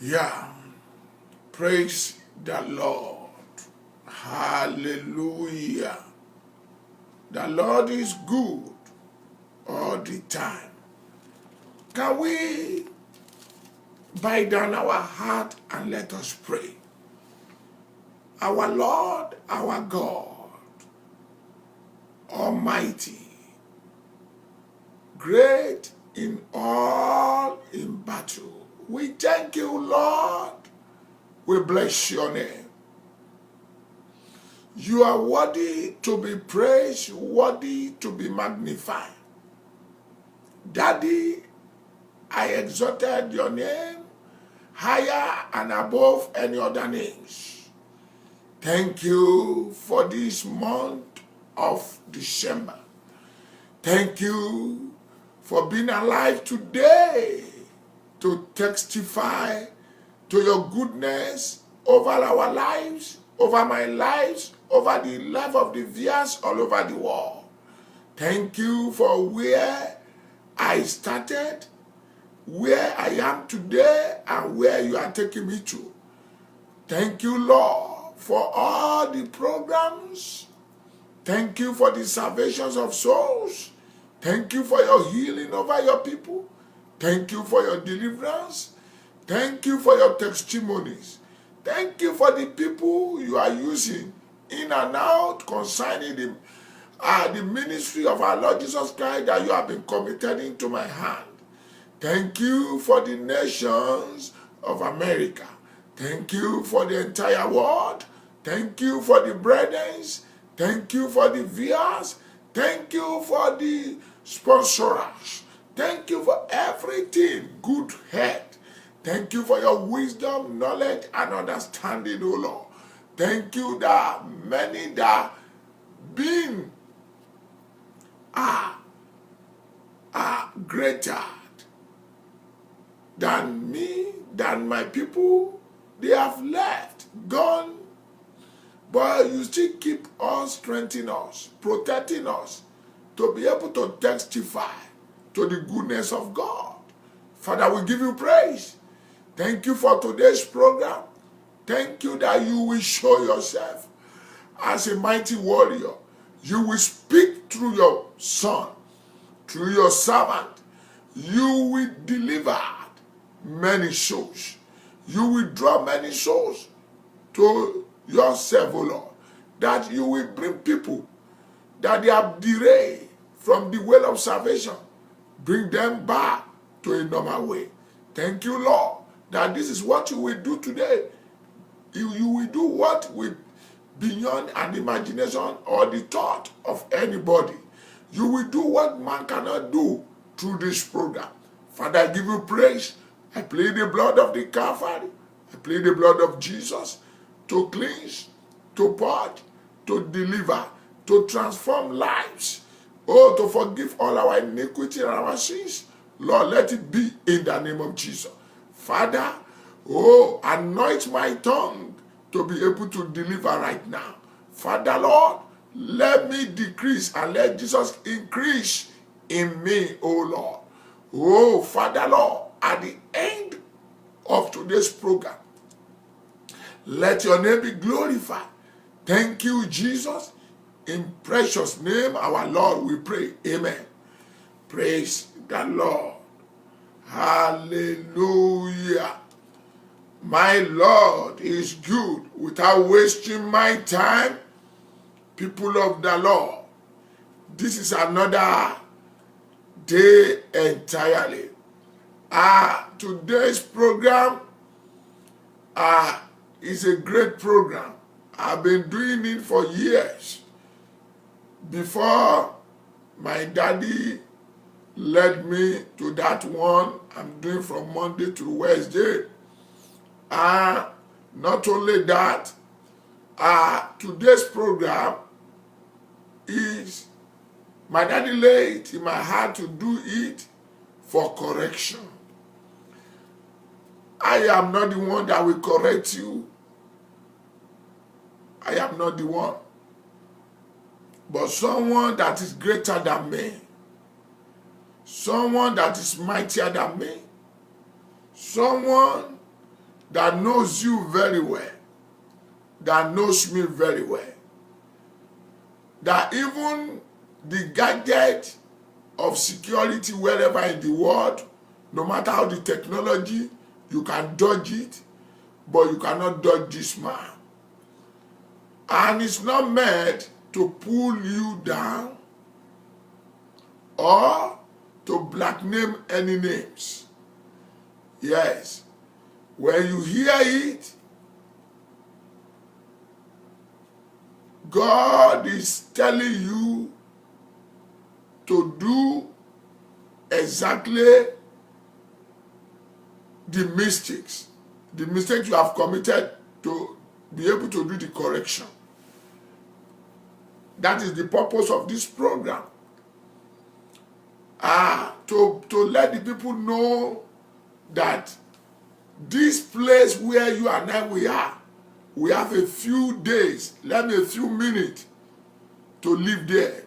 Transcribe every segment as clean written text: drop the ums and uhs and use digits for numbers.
Yeah, praise the Lord. Hallelujah. The Lord is good all the time. Can we bow down our heart and let us pray? Our Lord, our God, Almighty, great in all in battle. We thank you, Lord. We bless your name. You are worthy to be praised, worthy to be magnified. Daddy, I exalted your name higher and above any other names. Thank you for this month of December. Thank you for being alive today to testify to your goodness over our lives, over my lives, over the life of the viewers all over the world. Thank you for where I started, where I am today, and where you are taking me to. Thank you, Lord, for all the programs. Thank you for the salvations of souls. Thank you for your healing over your people. Thank you for your deliverance. Thank you for your testimonies. Thank you for the people you are using in and out concerning the ministry of our Lord Jesus Christ that you have been committed into my hand. Thank you for the nations of America. Thank you for the entire world. Thank you for the brethren. Thank you for the viewers. Thank you for the sponsors. Thank you for everything. Good head. Thank you for your wisdom, knowledge, and understanding, O Lord. Thank you that many that being are greater than me, than my people. They have left, gone, but you still keep on strengthening us, protecting us, to be able to testify to the goodness of God. Father, we give you praise. Thank you for today's program. Thank you that you will show yourself as a mighty warrior. You will speak through your son, through your servant. You will deliver many souls. You will draw many souls to yourself, O Lord. That you will bring people that they have derailed from the way of salvation. Bring them back to a normal way. Thank you, Lord, that this is what you will do today. You will do what will beyond an imagination or the thought of anybody. You will do what man cannot do through this program. Father, I give you praise. I plead the blood of the Calvary. I plead the blood of Jesus to cleanse, to purge, to deliver, to transform lives. Oh, to forgive all our iniquity and our sins. Lord, let it be in the name of Jesus. Father, oh, anoint my tongue to be able to deliver right now. Father, Lord, let me decrease and let Jesus increase in me, oh Lord. Oh, Father, Lord, at the end of today's program, let your name be glorified. Thank you, Jesus. In precious name, our Lord, we pray. Amen. Praise the Lord. Hallelujah. My Lord is good. Without wasting my time, people of the Lord, this is another day entirely. Today's program is a great program. I've been doing it for years. Before my daddy led me to that one, I'm doing from Monday to Wednesday. Not only that, today's program is, my daddy laid it in my heart to do it for correction. I am not the one that will correct you. I am not the one. But someone that is greater than me, someone that is mightier than me, someone that knows you very well, that knows me very well, that even the gadget of security wherever in the world, no matter how the technology, you can dodge it, but you cannot dodge this man. And it's not meant to pull you down or to black name any names. Yes, when you hear it, God is telling you to do exactly the mistakes you have committed, to be able to do the correction. That is the purpose of this program. To let the people know that this place where you and I we have a few days, a few minutes to live there,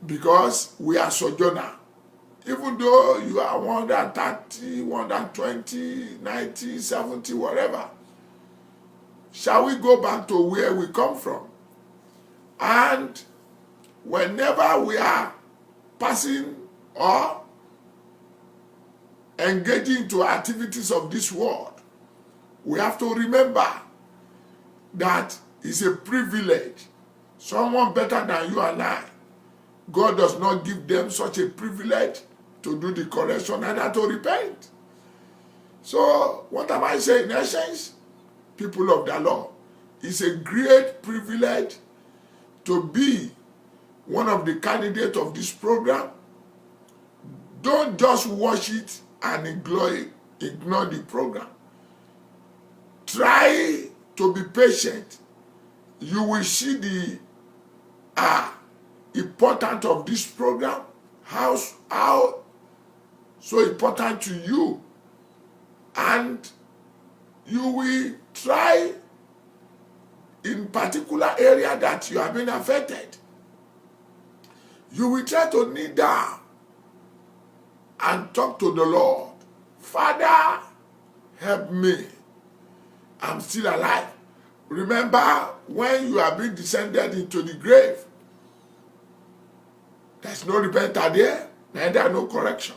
because we are sojourner. Even though you are 130, 120, 90, 70, whatever, shall we go back to where we come from? And whenever we are passing or engaging to activities of this world, we have to remember that it's a privilege. Someone better than you and I, God does not give them such a privilege to do the correction and to repent. So what am I saying? In essence, people of the Lord, it's a great privilege to be one of the candidates of this program. Don't just watch it and ignore the program. Try to be patient. You will see the importance of this program, how so important to you, and you will try in particular area that you have been affected. You will try to kneel down and talk to the Lord. Father, help me. I'm still alive. Remember, when you have been descended into the grave, there's no repentance there, neither no correction.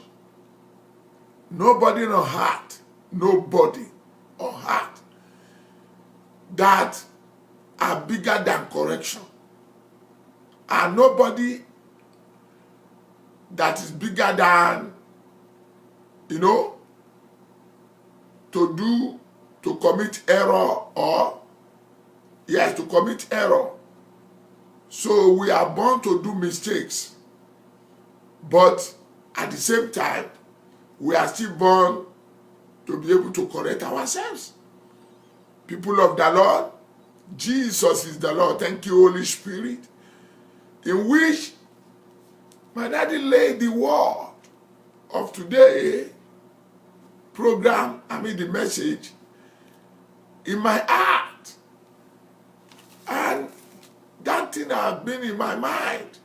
Nobody on heart, nobody on heart that are bigger than correction. And nobody that is bigger than, to commit error to commit error. So we are born to do mistakes. But at the same time, we are still born to be able to correct ourselves. People of the Lord, Jesus is the Lord. Thank you, Holy Spirit. In which my daddy laid the word of today program, the message, in my heart. And that thing has been in my mind,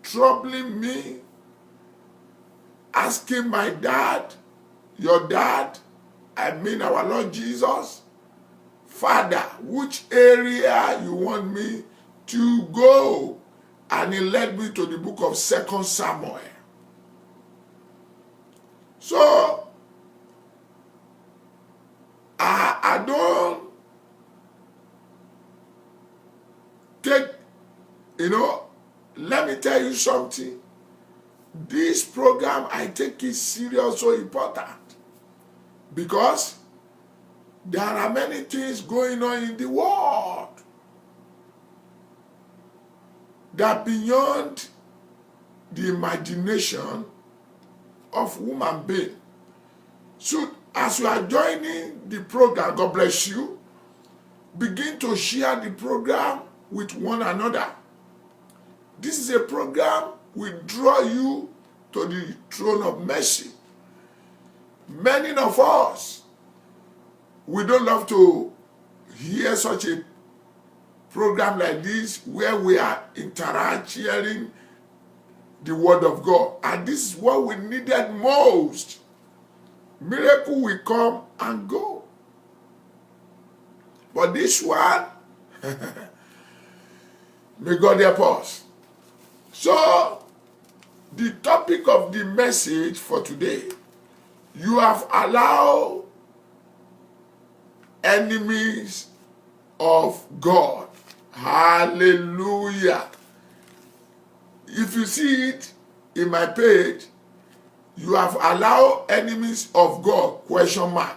troubling me, asking my dad, your dad, our Lord Jesus, Father, which area you want me to go? And he led me to the book of 2 Samuel. So, I don't take, let me tell you something. This program, I take it serious, so important. Because there are many things going on in the world that beyond the imagination of human being. So as you are joining the program, God bless you, begin to share the program with one another. This is a program will draw you to the throne of mercy. Many of us, we don't love to hear such a program like this where we are sharing the word of God. And this is what we needed most. Miracle will come and go. But this one, may God help us. So, the topic of the message for today, you have allowed enemies of God. Hallelujah. If you see it in my page, you have allowed enemies of God, question mark.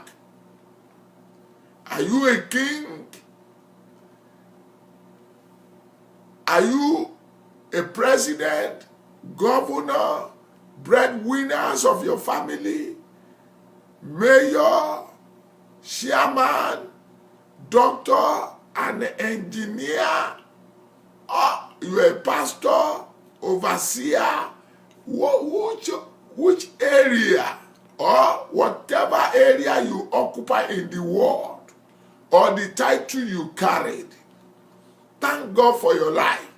Are you a king? Are you a president, governor, breadwinners of your family, mayor, chairman, doctor, an engineer, or you're a pastor, overseer, which area or whatever area you occupy in the world or the title you carried, thank God for your life.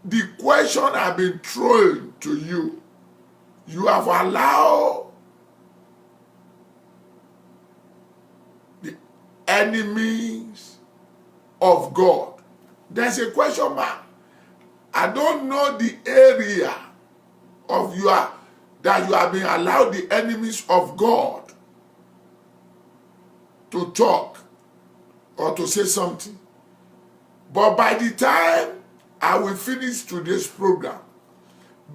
The question has been thrown to you. You have allowed the enemies of God. There's a question mark. I don't know the area of that you have been allowed the enemies of God to talk or to say something. But by the time I will finish today's program,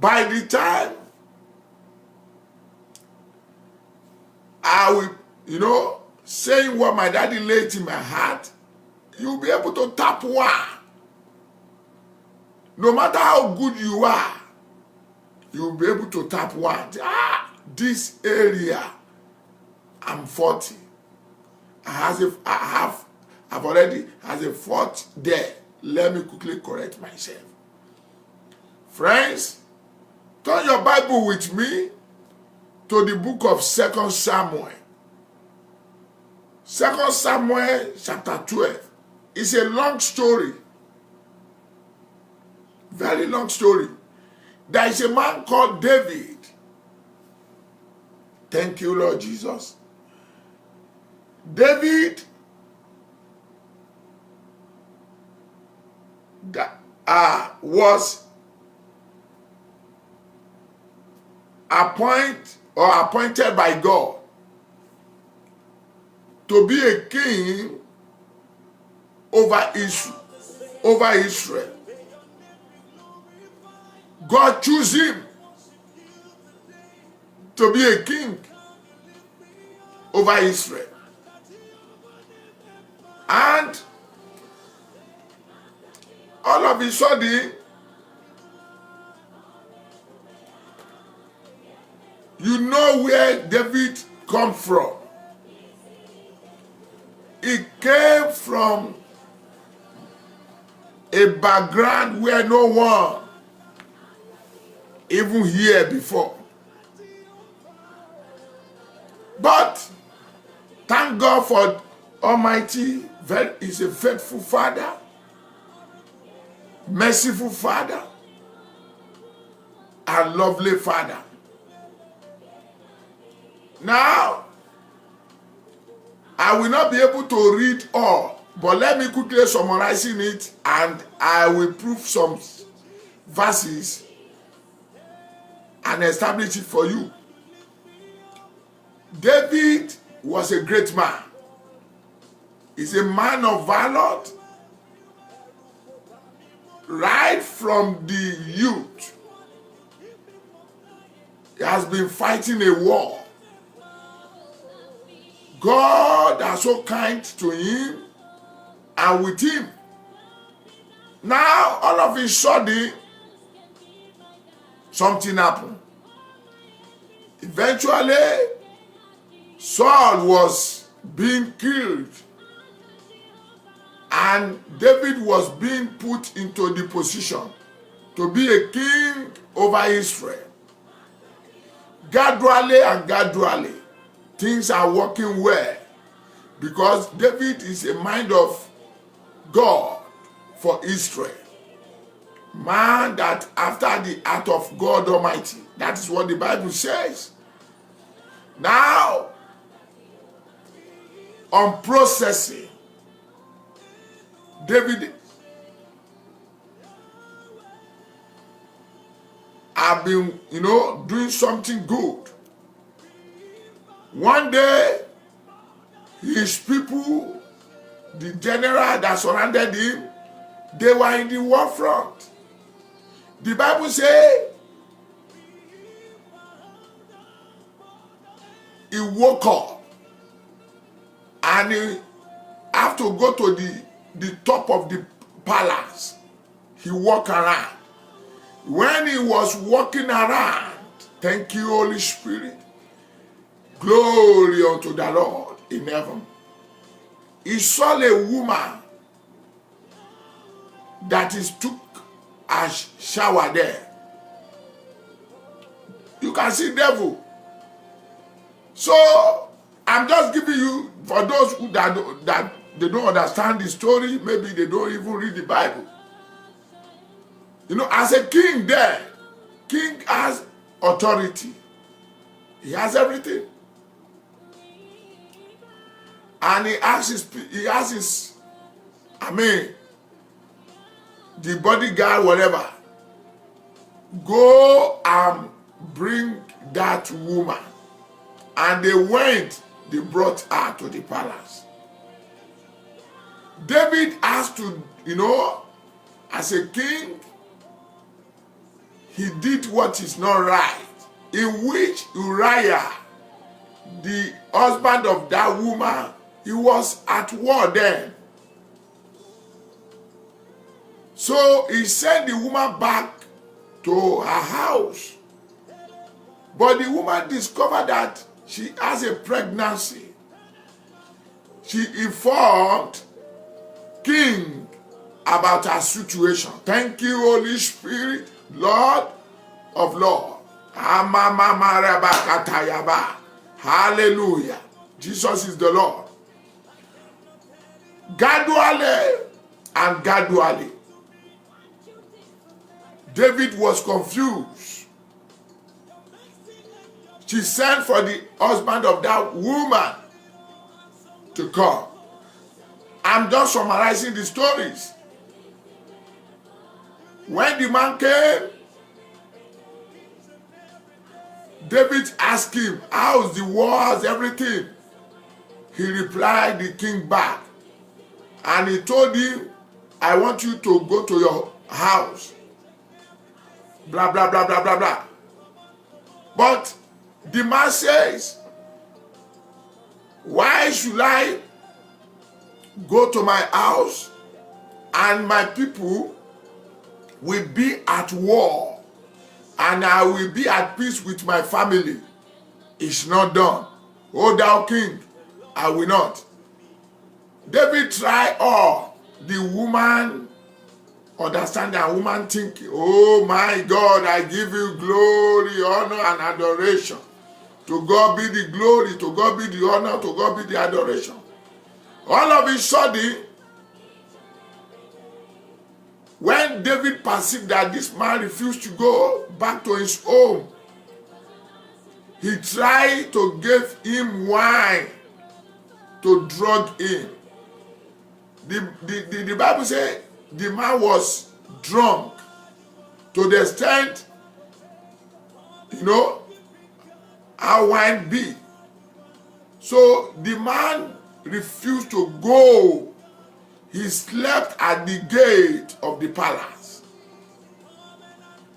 by the time I will, saying what my daddy laid in my heart, you'll be able to tap one. No matter how good you are, you'll be able to tap one. This area, I'm 40. I've already has a fault there. Let me quickly correct myself. Friends, turn your Bible with me to the book of 2 Samuel. 2 Samuel chapter 12. It's a long story. Very long story. There is a man called David. Thank you, Lord Jesus. David was appointed by God to be a king over Israel. God chose him to be a king over Israel. And all of a sudden, you know where David come from. He came from a background where no one even here before. But thank God for Almighty. He's a faithful Father, merciful Father, and lovely Father. Now, I will not be able to read all, but let me quickly summarizing it, and I will prove some verses and establish it for you. David was a great man. He's a man of valor. Right from the youth, he has been fighting a war. God is so kind to him and with him. Now, all of a sudden, something happened. Eventually, Saul was being killed, and David was being put into the position to be a king over Israel. Gradually, things are working well, because David is a mind of God for Israel. Man that after the heart of God Almighty. That is what the Bible says. Now, on processing, David have been, doing something good. One day, his people, the general that surrounded him, they were in the war front. The Bible says he woke up and he have to go to the top of the palace. He walked around. When he was walking around, thank you, Holy Spirit, glory unto the Lord in heaven, he saw a woman that took a shower there. You can see devil. So I'm just giving you, for those who that they don't understand the story, maybe they don't even read the Bible. As a king there, king has authority. He has everything. And he has his the bodyguard, whatever, go and bring that woman. And they brought her to the palace. David has to, as a king, he did what is not right, in which Uriah, the husband of that woman, he was at war then. So he sent the woman back to her house. But the woman discovered that she has a pregnancy. She informed king about her situation. Thank you, Holy Spirit, Lord of Lords. Hallelujah. Jesus is the Lord. Gradually, David was confused. She sent for the husband of that woman to come. I'm just summarizing the stories. When the man came, David asked him, how's the war, how's everything? He replied the king back. And he told him, I want you to go to your house. Blah, blah, blah, blah, blah, blah. But the man says, why should I go to my house and my people will be at war and I will be at peace with my family? It's not done. O thou king, I will not. David tried all. The woman understand, that woman think, oh my God, I give you glory, honor, and adoration. To God be the glory, to God be the honor, to God be the adoration. All of a sudden, when David perceived that this man refused to go back to his home, he tried to give him wine to drug him. The Bible says the man was drunk to the extent, how wine be. So the man refused to go. He slept at the gate of the palace.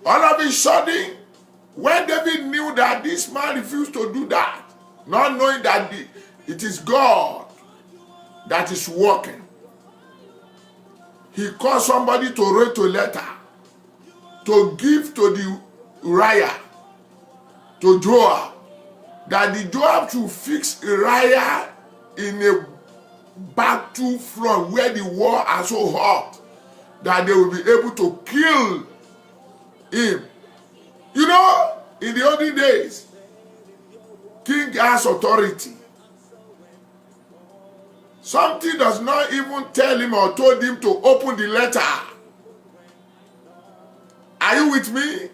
All of a sudden, when David knew that this man refused to do that, not knowing that it is God that is working, he called somebody to write a letter to give to the Uriah, to Joab, that the Joab should fix Uriah in a battlefront where the war are so hot that they will be able to kill him. In the olden days, king has authority. Something does not even tell him or told him to open the letter. Are you with me?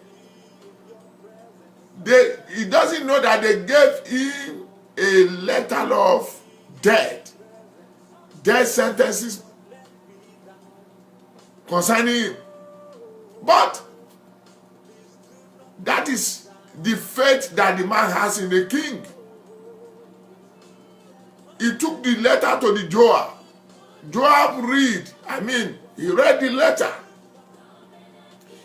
he doesn't know that they gave him a letter of death sentences concerning him. But that is the faith that the man has in the king. He took the letter to the Joab. Joab he read the letter.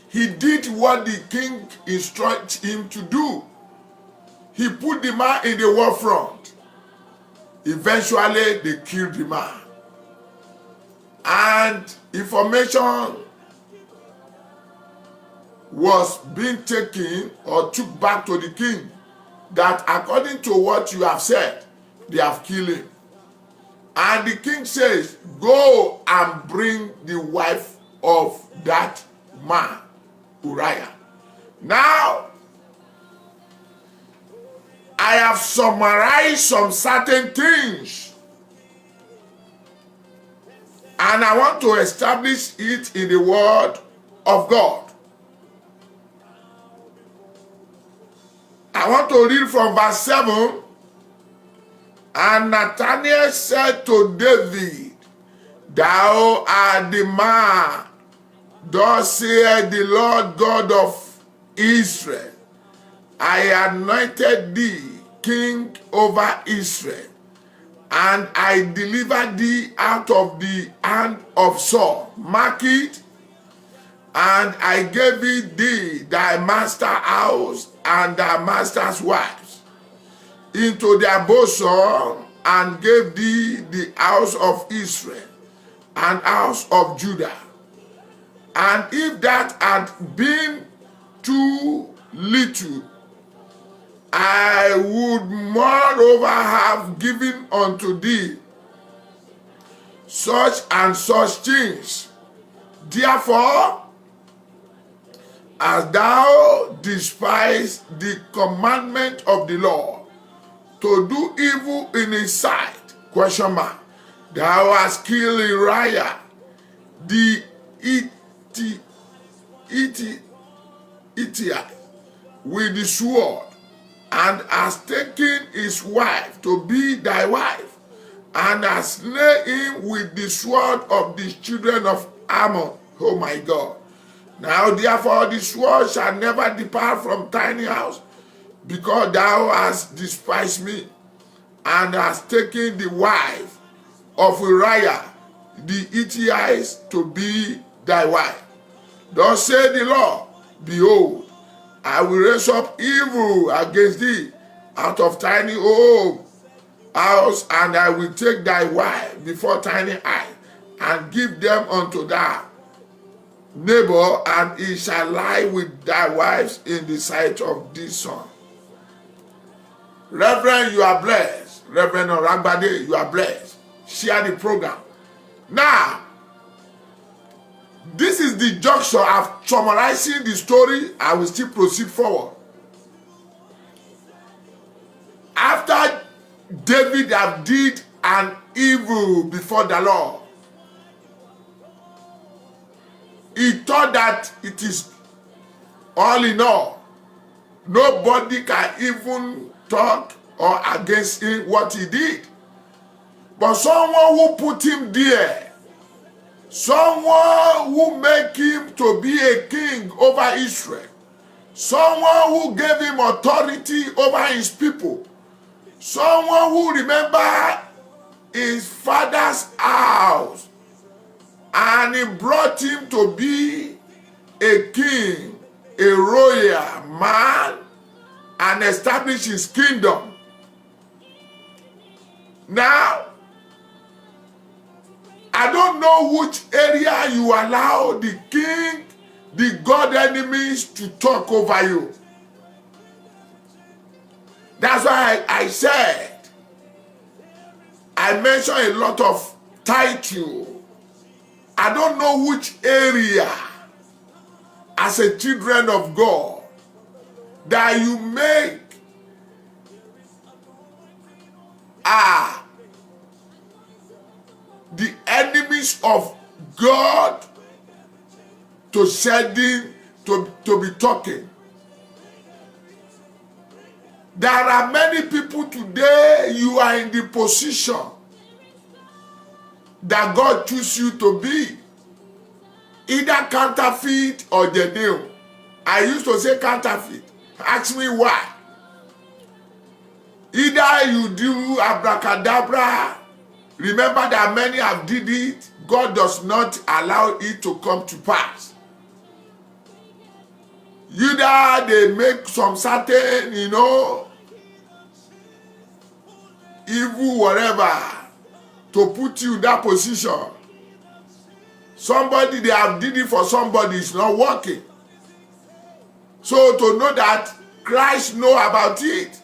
He did what the king instructed him to do. He put the man in the war front. Eventually, they killed the man. And information was being taken or took back to the king that according to what you have said, they have killed him. And the king says, go and bring the wife of that man, Uriah. Now, I have summarized some certain things, and I want to establish it in the word of God. I want to read from verse 7. And Nathanael said to David, thou art the man, thus saith the Lord God of Israel, I anointed thee king over Israel, and I delivered thee out of the hand of Saul. Mark it. And I gave thee thy master's house and thy master's wives into their bosom, and gave thee the house of Israel and house of Judah. And if that had been too little, I would moreover have given unto thee such and such things. Therefore, as thou despise the commandment of the Lord, to do evil in his sight, thou hast killed Uriah the Hittite with the sword, and hast taken his wife to be thy wife, and hast slain him with the sword of the children of Ammon. Oh my God. Now therefore the sword shall never depart from thine house, because thou hast despised me, and hast taken the wife of Uriah the Hittite to be thy wife. Thus saith the Lord, behold, I will raise up evil against thee out of thine own house, and I will take thy wife before thine eyes, and give them unto thy neighbor, and he shall lie with thy wives in the sight of this son. Reverend, you are blessed. Reverend Oragbade, you are blessed. Share the program. Now, this is the juncture of summarizing the story. I will still proceed forward. After David had did an evil before the Lord, he thought that it is all in all. Nobody can even talk or against him what he did. But someone who put him there, someone who made him to be a king over Israel, someone who gave him authority over his people, someone who remembered his father's house, and he brought him to be a king, a royal man, and establish his kingdom. Now, I don't know which area you allow the king, the God enemies to talk over you. That's why I said, I mentioned a lot of title. I don't know which area, as a children of God, that you make the enemies of God to shedding, to be talking. There are many people today, you are in the position that God choose you to be. Either counterfeit or genuine. I used to say counterfeit. Ask me why. Either you do abracadabra. Remember that many have did it. God does not allow it to come to pass. Either they make some certain, evil whatever to put you in that position. Somebody, they have did it for somebody, it's not working. So to know that Christ know about it.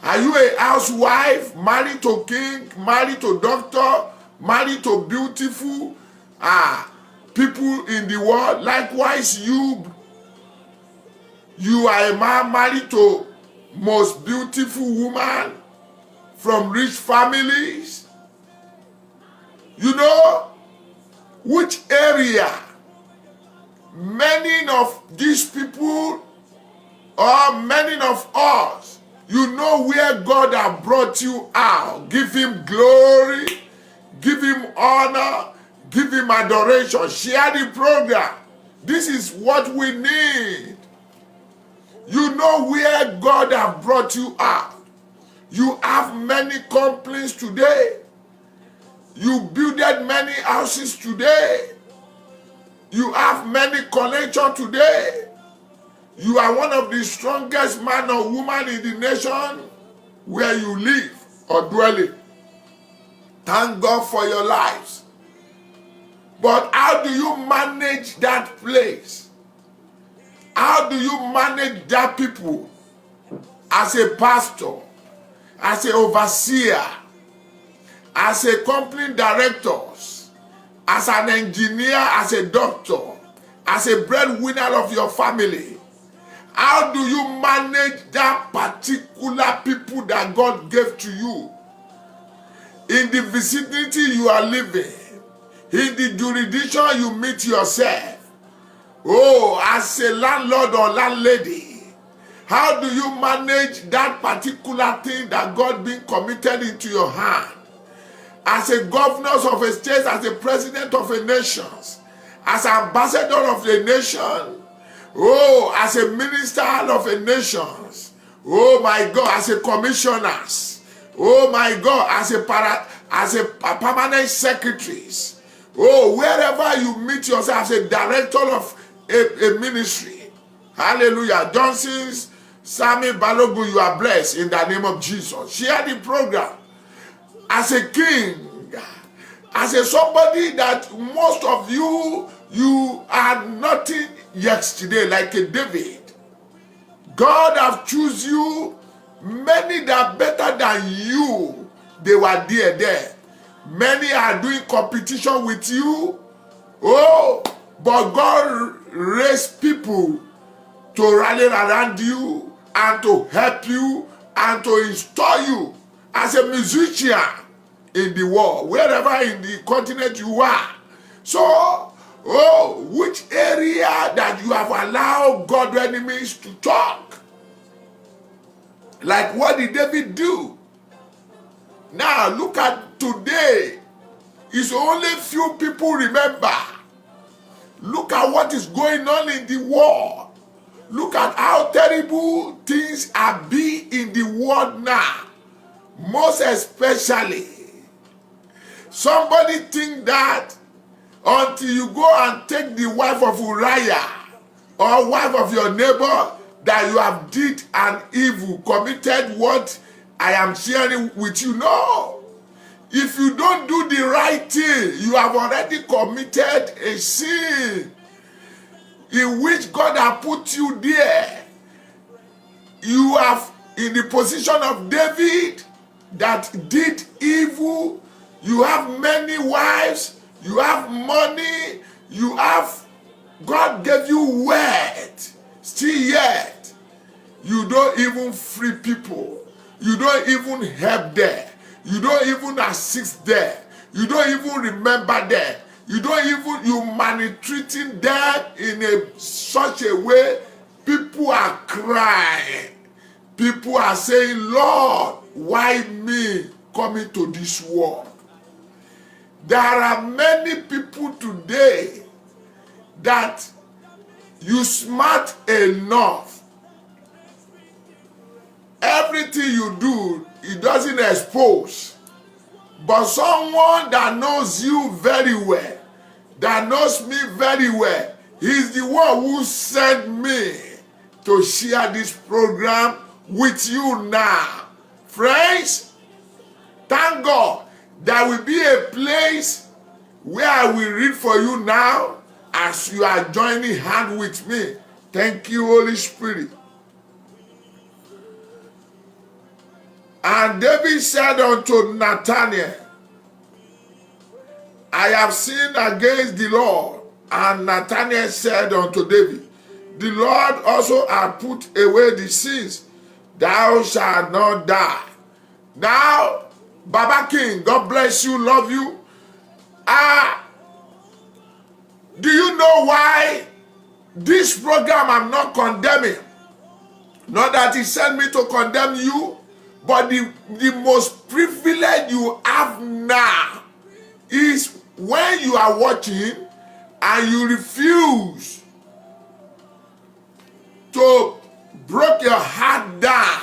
Are you a housewife, married to king, married to doctor, married to beautiful people in the world? Likewise, you are a man married to most beautiful woman from rich families. You know which area many of these people or many of us, you know where God has brought you out. Give him glory, give him honor, give him adoration. Share the program. This is what we need. You know where God has brought you out. You have many complaints today. You builded many houses today. You have many connections today. You are one of the strongest man or woman in the nation where you live or dwelling. Thank God for your lives. But how do you manage that place? How do you manage that people as a pastor, as an overseer, as a company director, as an engineer, as a doctor, as a breadwinner of your family? How do you manage that particular people that God gave to you? In the vicinity you are living, in the jurisdiction you meet yourself. Oh, as a landlord or landlady, how do you manage that particular thing that God being committed into your hand? As a governor of a state, as a president of a nation, as ambassador of a nation, oh, as a minister of a nation, oh my God, as a commissioner, oh my God, as a permanent secretary, oh, wherever you meet yourself as a director of a ministry, hallelujah. Johnson's Sami Balogu, you are blessed in the name of Jesus. Share the program. As a king, as a somebody that most of you are nothing yesterday, like a David. God have choose you, many that better than you, they were there. Many are doing competition with you. Oh, but God raised people to rally around you and to help you and to install you as a musician in the world, wherever in the continent you are. So, which area that you have allowed God's enemies to talk? Like what did David do? Now look at today. It's only few people remember. Look at what is going on in the world. Look at how terrible things are being in the world now. Most especially, somebody think that until you go and take the wife of Uriah or wife of your neighbor, that you have did an evil, committed what I am sharing with you. No. If you don't do the right thing, you have already committed a sin in which God has put you there. You have in the position of David that did evil. You have many wives, you have money, you have, God gave you wealth. Still yet, you don't even free people. You don't even help them. You don't even assist them. You don't even remember them. You maltreating them in such a way, people are crying. People are saying, Lord, why me coming to this world? There are many people today that you smart enough. Everything you do, it doesn't expose. But someone that knows you very well, that knows me very well, he's the one who sent me to share this program with you now. Friends, thank God there will be a place where I will read for you now as you are joining hand with me. Thank you, Holy Spirit. And David said unto Nathanael, I have sinned against the Lord. And Nathanael said unto David, the Lord also hath put away the sins. Thou shalt not die. Now, Baba King, God bless you, love you. Do you know why this program I'm not condemning? Not that he sent me to condemn you, but the most privilege you have now is when you are watching and you refuse to break your heart down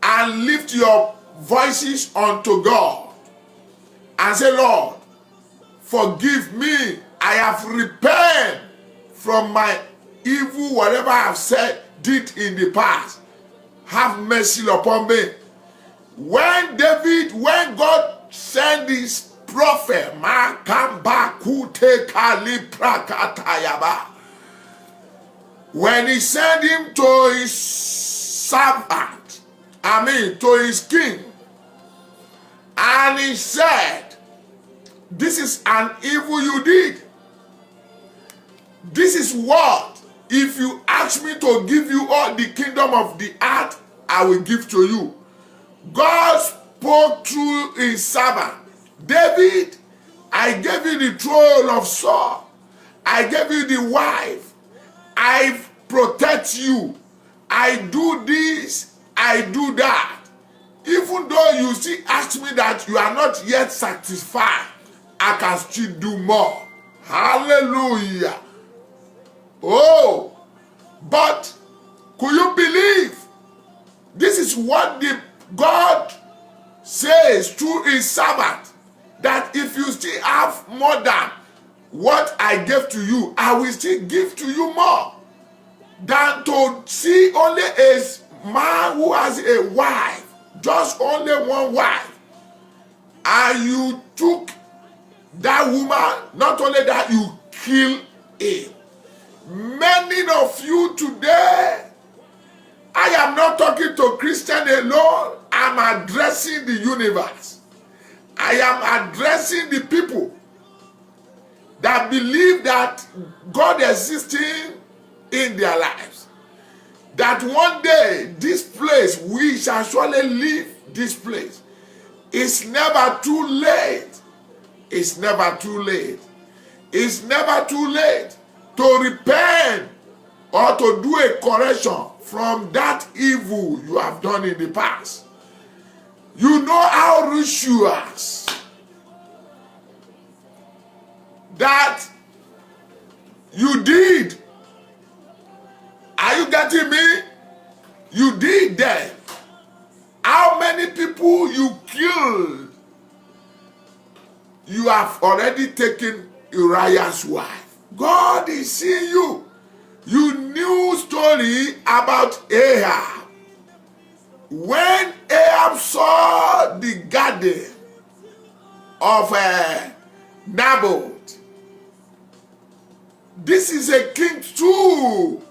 and lift your voices unto God and say, Lord, forgive me. I have repented from my evil, whatever I have said, did in the past. Have mercy upon me. When God sent his prophet, when he sent him to his servant, to his king, and he said, this is an evil you did. This is what, if you ask me to give you all the kingdom of the earth, I will give to you. God spoke through his servant. David, I gave you the throne of Saul. I gave you the wife. I protect you. I do this. I do that. Even though you still ask me that you are not yet satisfied, I can still do more. Hallelujah. Oh, but could you believe? This is what the God says through his servant, that if you still have more than what I gave to you, I will still give to you more. Than to see only a man who has a wife, just only one wife, and you took that woman, not only that, you kill him. Many of you today, I am not talking to Christian alone, I'm addressing the universe. I am addressing the people that believe that God existing in their lives. That one day, this place, we shall surely leave this place. It's never too late. It's never too late. It's never too late to repent or to do a correction from that evil you have done in the past. You know how rituals that you did. Are you getting me? You did that. How many people you killed? You have already taken Uriah's wife. God is seeing you. You knew story about Ahab. When Ahab saw the garden of Naboth, this is a king too.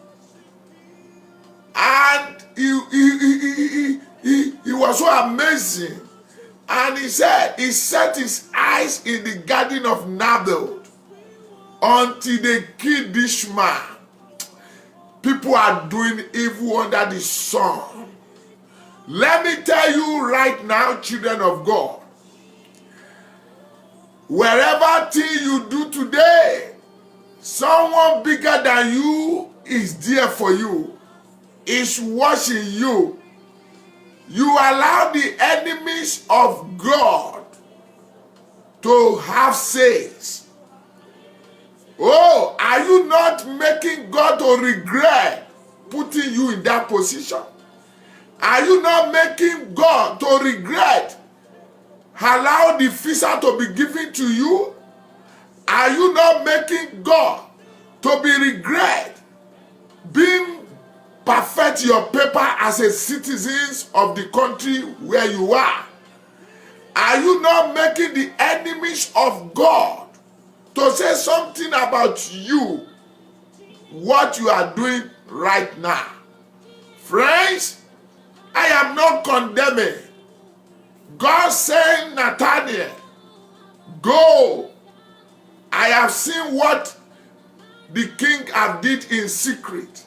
And he was so amazing. And he said, he set his eyes in the garden of Naboth until they killed this man. People are doing evil under the sun. Let me tell you right now, children of God, wherever thing you do today, someone bigger than you is there for you. is watching you, you allow the enemies of God to have says. Oh, are you not making God to regret putting you in that position? Are you not making God to regret allow the visa to be given to you? Are you not making God to be regret being perfect your paper as a citizen of the country where you are? Are you not making the enemies of God to say something about you, what you are doing right now? Friends, I am not condemning. God saying, Nathaniel, go. I have seen what the king have did in secret.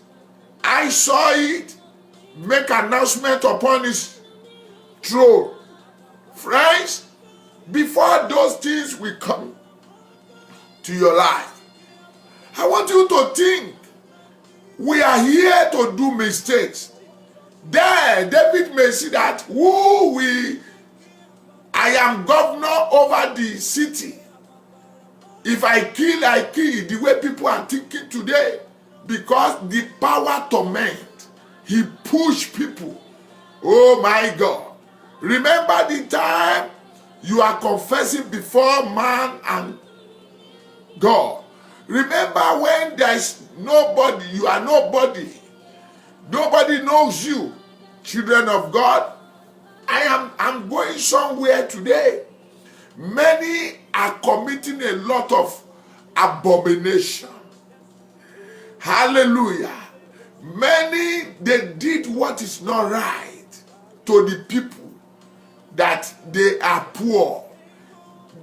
I saw it, make announcement upon his throne. Friends, before those things will come to your life, I want you to think, we are here to do mistakes. Then David may see that, I am governor over the city. If I kill, I kill, the way people are thinking today. Because the power torment, he pushed people. Oh my God. Remember the time you are confessing before man and God. Remember when there's nobody, you are nobody. Nobody knows you. Children of God, I'm going somewhere today. Many are committing a lot of abomination. Hallelujah. Many, they did what is not right to the people that they are poor,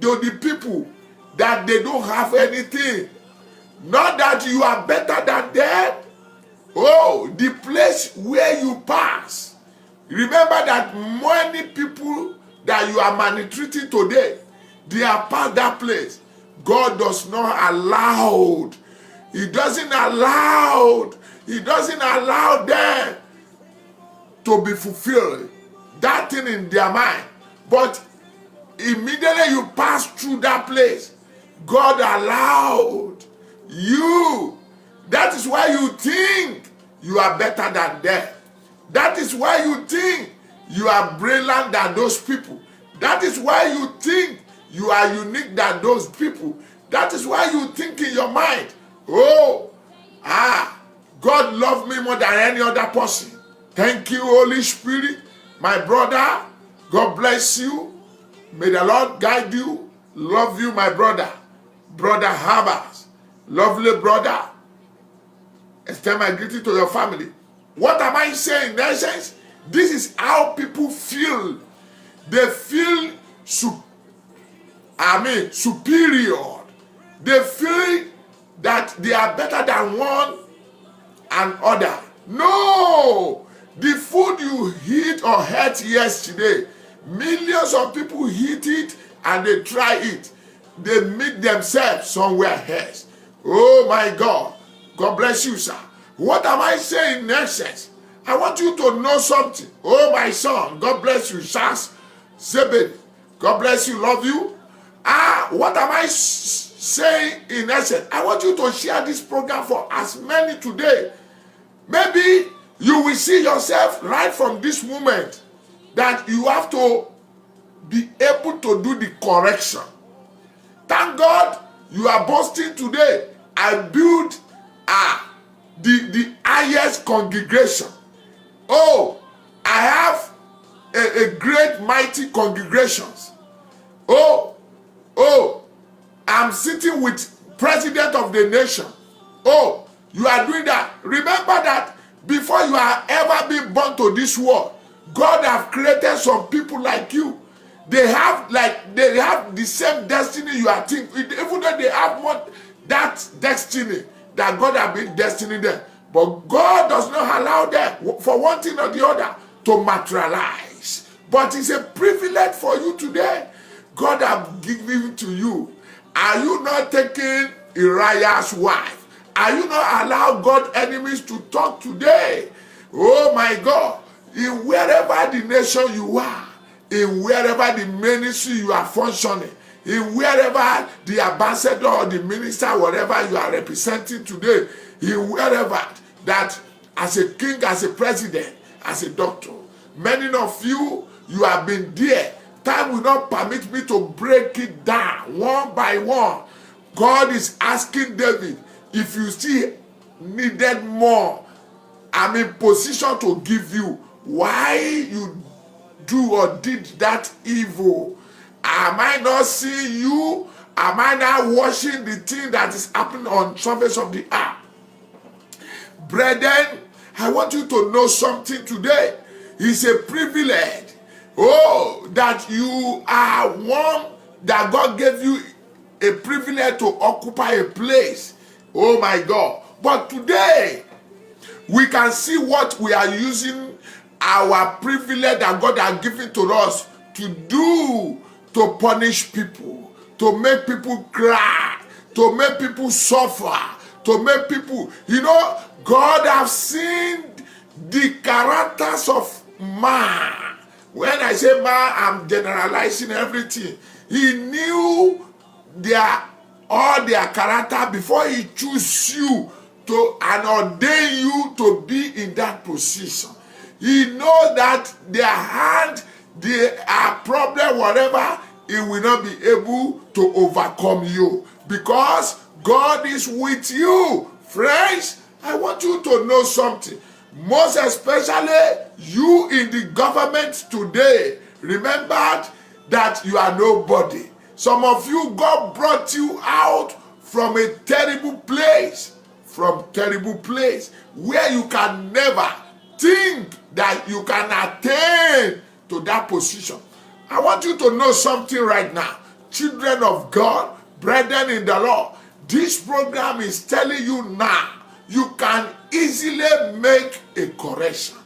to the people that they don't have anything. Not that you are better than them. Oh, the place where you pass. Remember that many people that you are maltreating today, they are past that place. God does not allow. He doesn't allow them to be fulfilled. That thing in their mind. But immediately you pass through that place, God allowed you. That is why you think you are better than them. That is why you think you are brilliant than those people. That is why you think you are unique than those people. That is why you think in your mind, God loved me more than any other person. Thank you, Holy Spirit. My brother, God bless you. May the Lord guide you. Love you, my brother. Brother Habas. Lovely brother. Extend my greeting to your family. What am I saying? In essence, this is how people feel. They feel superior. They feel that they are better than one another. No! The food you eat or ate yesterday, millions of people eat it and they try it. They meet themselves somewhere else. Oh my God. God bless you, sir. What am I saying in essence? I want you to know something. Oh my son, God bless you, Charles Zebedee. God bless you, love you. What am I saying in essence? I want you to share this program for as many today. Maybe you will see yourself right from this moment that you have to be able to do the correction. Thank God you are boasting today. I built the highest congregation. Oh, I have a great mighty congregations. I'm sitting with president of the nation. Oh, you are doing that. Remember that before you are ever been born to this world, God have created some people like you. They have the same destiny you are thinking, even though they have more that destiny that God have been destining them. But God does not allow them for one thing or the other to materialize. But it's a privilege for you today. God have given to you. Are you not taking Uriah's wife? Are you not allow God enemies to talk today? Oh my God, in wherever the nation you are, in wherever the ministry you are functioning, in wherever the ambassador or the minister, whatever you are representing today, in wherever that as a king, as a president, as a doctor, many of you, you have been there. Time will not permit me to break it down one by one. God is asking David, if you still needed more, I'm in position to give you. Why you do or did that evil? Am I not seeing you? Am I not watching the thing that is happening on surface of the earth? Brethren, I want you to know something today. It's a privilege. Oh, that you are one, that God gave you a privilege to occupy a place. Oh my God. But today, we can see what we are using our privilege that God has given to us to do, to punish people, to make people cry, to make people suffer, to make people, God has seen the characters of man. When I say man, I'm generalizing everything. He knew all their character before he chose you to and ordain you to be in that position. He knows that their hand, their problem, whatever, it will not be able to overcome you because God is with you. Friends, I want you to know something. Most especially you in the government today, remember that you are nobody. Some of you, God brought you out from a terrible place, where you can never think that you can attain to that position. I want you to know something right now. Children of God, brethren in the Lord, this program is telling you now, you can easily make a correction.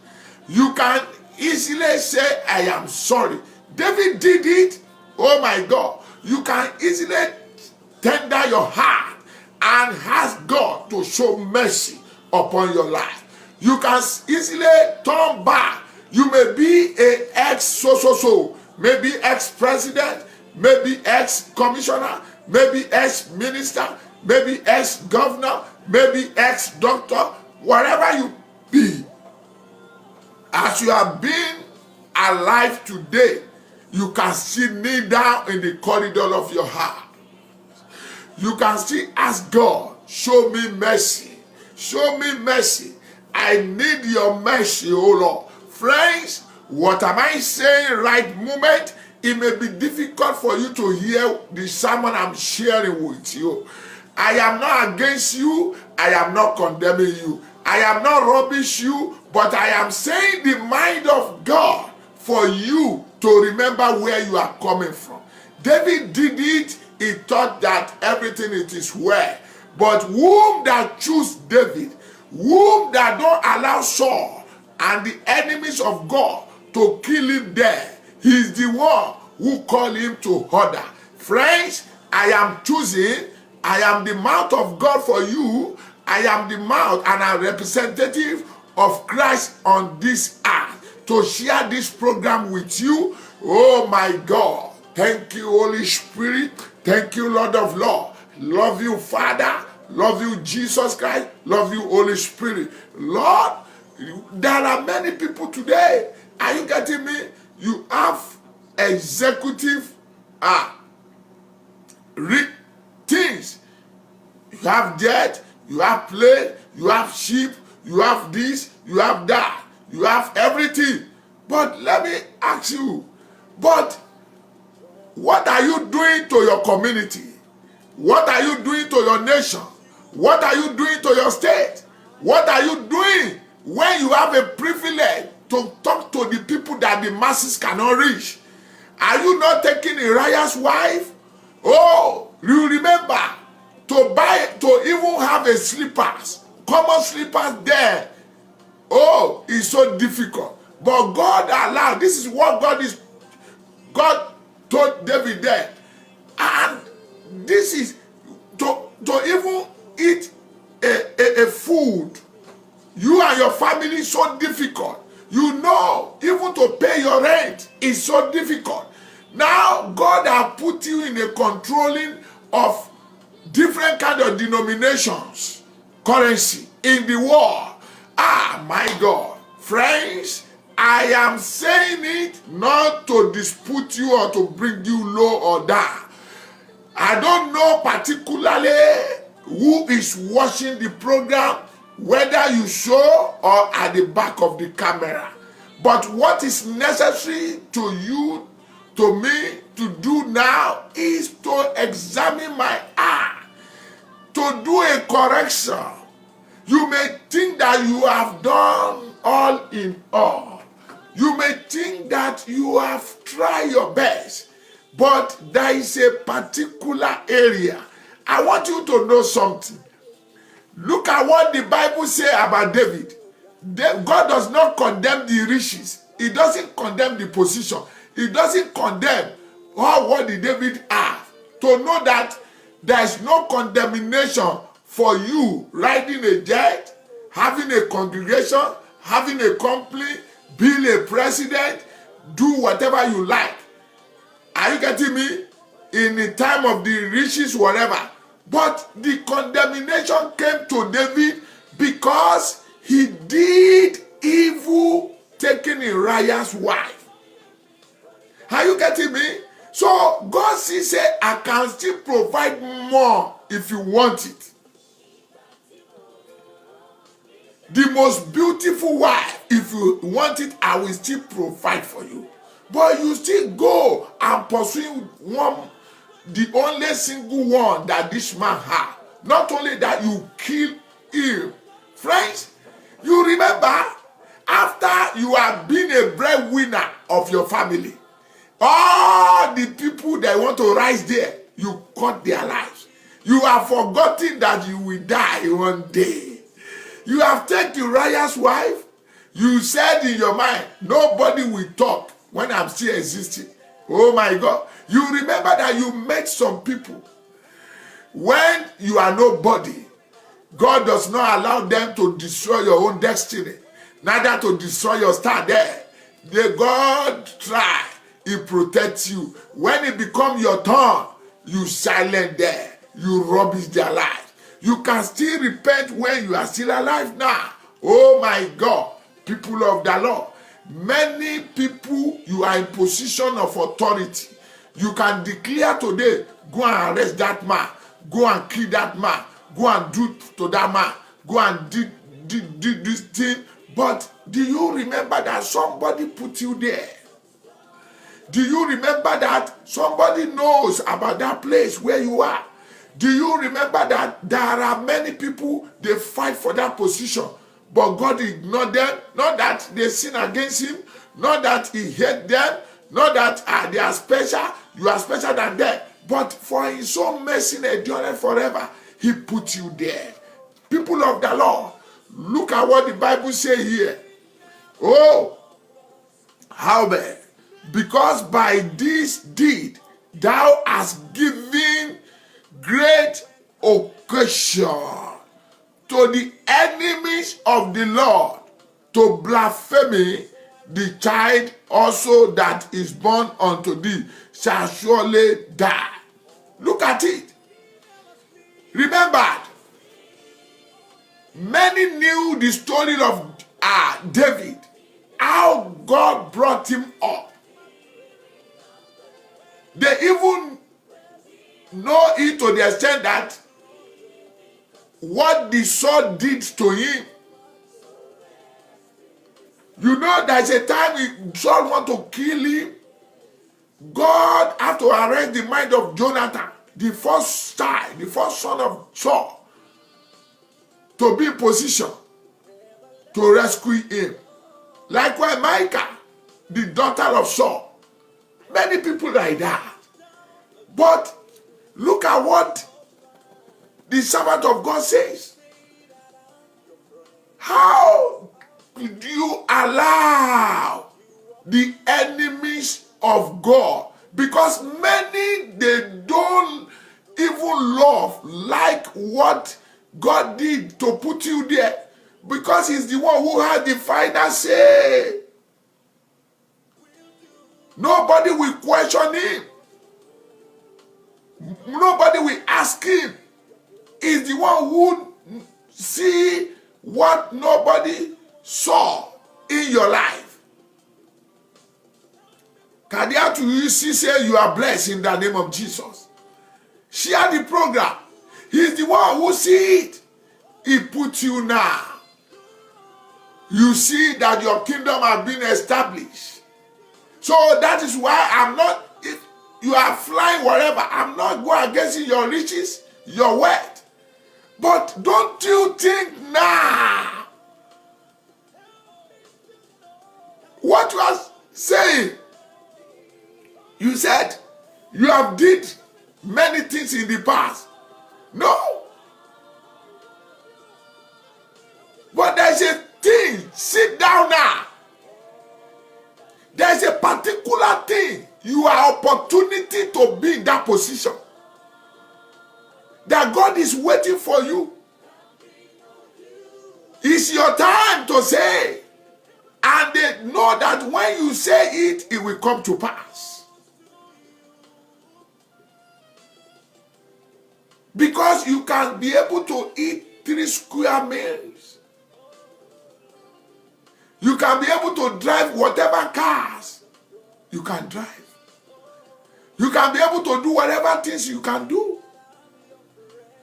You can easily say, I am sorry. David did it. Oh my God. You can easily tender your heart and ask God to show mercy upon your life. You can easily turn back. You may be an ex-so-so-so, maybe ex-president, maybe ex-commissioner, maybe ex-minister, maybe ex-governor, maybe ex-doctor, whatever you be. As you have been alive today, you can still kneel down in the corridor of your heart. You can still ask God, show me mercy. Show me mercy. I need your mercy, oh Lord. Friends, what am I saying right moment? It may be difficult for you to hear the sermon I'm sharing with you. I am not against you. I am not condemning you. I am not rubbish you, but I am saying the mind of God for you to remember where you are coming from. David did it. He thought that everything it is well. But whom that choose David, whom that don't allow Saul and the enemies of God to kill him there, he's the one who called him to order. Friends, I am choosing. I am the mouth of God for you. I am the mouth and a representative of Christ on this earth to share this program with you. Oh my God. Thank you, Holy Spirit. Thank you, Lord of Lords. Love you, Father. Love you, Jesus Christ. Love you, Holy Spirit. Lord, there are many people today. Are you getting me? You have executive things. You have jet, you have plane, you have ship, you have this, you have that, you have everything. But let me ask you, but what are you doing to your community? What are you doing to your nation? What are you doing to your state? What are you doing when you have a privilege to talk to the people that the masses cannot reach? Are you not taking Uriah's wife? Oh, you remember to even have a slippers, common slippers there. Oh, it's so difficult. But God allowed. This is what God told David there. And this is to even eat a food you and your family so difficult. You know, even to pay your rent is so difficult. Now, God has put you in a controlling of different kind of denominations, currency in the world. Ah, my God. Friends, I am saying it not to dispute you or to bring you low or down. I don't know particularly who is watching the program, whether you show or at the back of the camera. But what is necessary to you, to me, to do now is to examine my heart, to do a correction. You may think that you have done all in all. You may think that you have tried your best, but there is a particular area. I want you to know something. Look at what the Bible says about David. God does not condemn the riches. He doesn't condemn the position. He doesn't condemn what did David have. To know that there is no condemnation for you riding a jet, having a congregation, having a company, being a president, do whatever you like. Are you getting me? In the time of the riches, whatever. But the condemnation came to David because he did evil, taking Uriah's wife. Are you getting me? So God said, I can still provide more if you want it. The most beautiful wife, if you want it, I will still provide for you. But you still go and pursue one, the only single one that this man had. Not only that, you kill him. Friends, you remember, after you have been a breadwinner of your family, all the people that want to rise there, you cut their lives. You have forgotten that you will die one day. You have taken Uriah's wife. You said in your mind, nobody will talk when I'm still existing. Oh my God. You remember that you met some people. When you are nobody, God does not allow them to destroy your own destiny, neither to destroy your star there. The God try, He protects you. When it becomes your turn, you silent there. You rubbish their life. You can still repent when you are still alive now. Oh my God, people of the Lord. Many people, you are in position of authority. You can declare today, go and arrest that man. Go and kill that man. Go and do to that man. Go and do this thing. But do you remember that somebody put you there? Do you remember that somebody knows about that place where you are? Do you remember that there are many people, they fight for that position, but God ignored them? Not that they sin against Him, not that He hate them, not that they are special, you are special than them, but for His own mercy endureth forever, He put you there. People of the Lord, look at what the Bible says here. Oh, howbeit, because by this deed thou hast given great occasion to the enemies of the Lord to blaspheme, the child also that is born unto thee shall surely die. Look at it. Remember, many knew the story of David, how God brought him up. They even know it to the extent that what the Saul did to him. You know, there's a time Saul want to kill him. God had to arrest the mind of Jonathan, the first child, the first son of Saul, to be in position to rescue him. Likewise, Micah, the daughter of Saul. Many people like that. But look at what the servant of God says. How did you allow the enemies of God? Because many, they don't even like what God did to put you there. Because he's the one who has the final say. Nobody will question him. Nobody will ask him. He's the one who see what nobody saw in your life. Kadiatu, you see, say you are blessed in the name of Jesus. Share the program. He's the one who see it. He put you now. You see that your kingdom has been established. So that is why I'm not, if you are flying wherever, I'm not going against your riches, your wealth. But don't you think now, what you are saying, you said you have did many things in the past. No. But there's a thing, sit down now. There's a particular thing, you are opportunity to be in that position. That God is waiting for you. It's your time to say. And they know that when you say it, it will come to pass. Because you can be able to eat 3 square meals. You can be able to drive whatever cars you can drive. You can be able to do whatever things you can do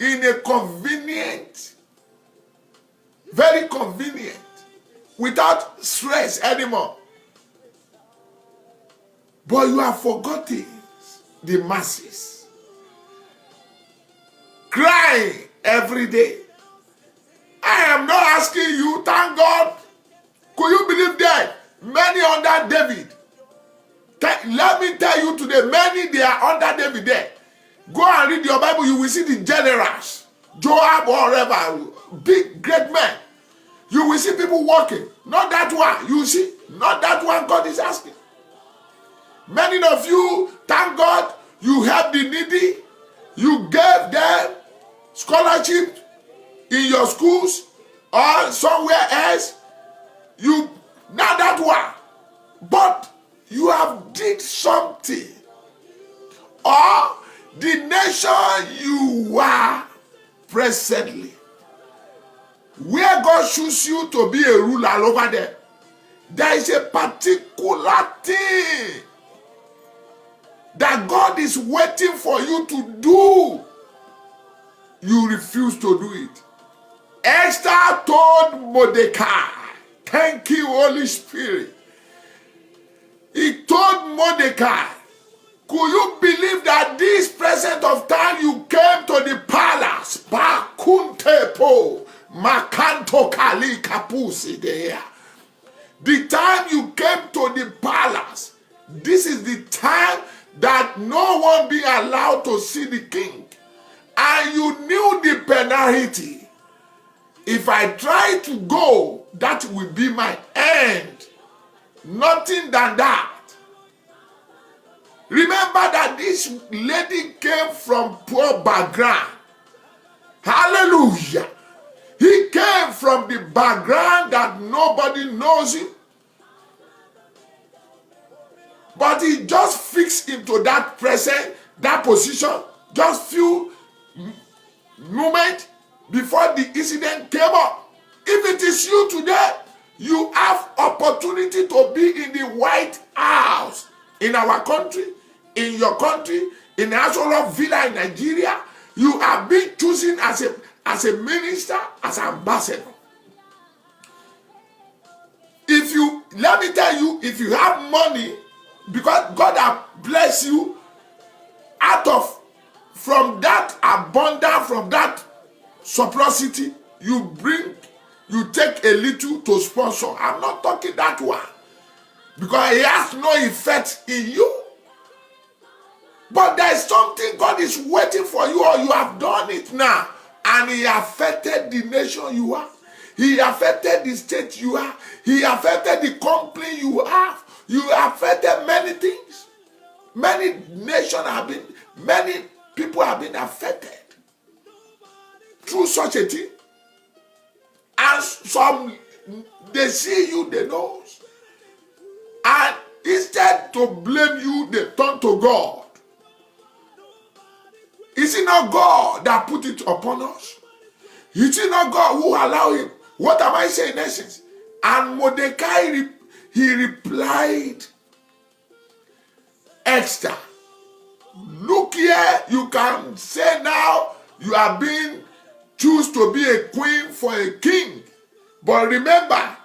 in a convenient, very convenient, without stress anymore. But you have forgotten the masses. Crying every day. I am not asking you, thank God. Could you believe that? Many under David. Let me tell you today, many they are under David there. Go and read your Bible, you will see the generals. Joab or whatever, big, great men. You will see people walking. Not that one, you see. Not that one God is asking. Many of you, thank God, you help the needy. You gave them scholarship in your schools or somewhere else. You, not that one, but you have did something, or the nation you are presently, where God chooses you to be a ruler over there, there is a particular thing that God is waiting for you to do. You refuse to do it. Esther told Mordecai, thank you, Holy Spirit. He told Mordecai, could you believe that this present of time you came to the palace? Bakuntepo, Makanto Kali Kapusi there. The time you came to the palace, this is the time that no one be allowed to see the king. And you knew the penalty. If I try to go, that will be my end. Nothing than that. Remember that this lady came from poor background. Hallelujah. He came from the background that nobody knows him. But he just fixed into that present, that position, just few moments before the incident came up. If it is you today, you have opportunity to be in the White House in our country, in your country, in the National Villa in Nigeria. You have been chosen as a minister, as an ambassador. If you, let me tell you, if you have money, because God has blessed you from that abundance, from that surplusity, you take a little to sponsor. I'm not talking that one, because it has no effect in you. But there is something God is waiting for you, or you have done it now, and He affected the nation you are. He affected the state you are. He affected the company you have. You affected many things. Many nations have been, many people have been affected through such a thing. And some, they see you, they know. And instead to blame you, they turn to God. Is it not God that put it upon us? Is it not God who allowed him? What am I saying in essence? And Mordecai, he replied, Esther, look here, you can say now you are being choose to be a queen for a king. But remember,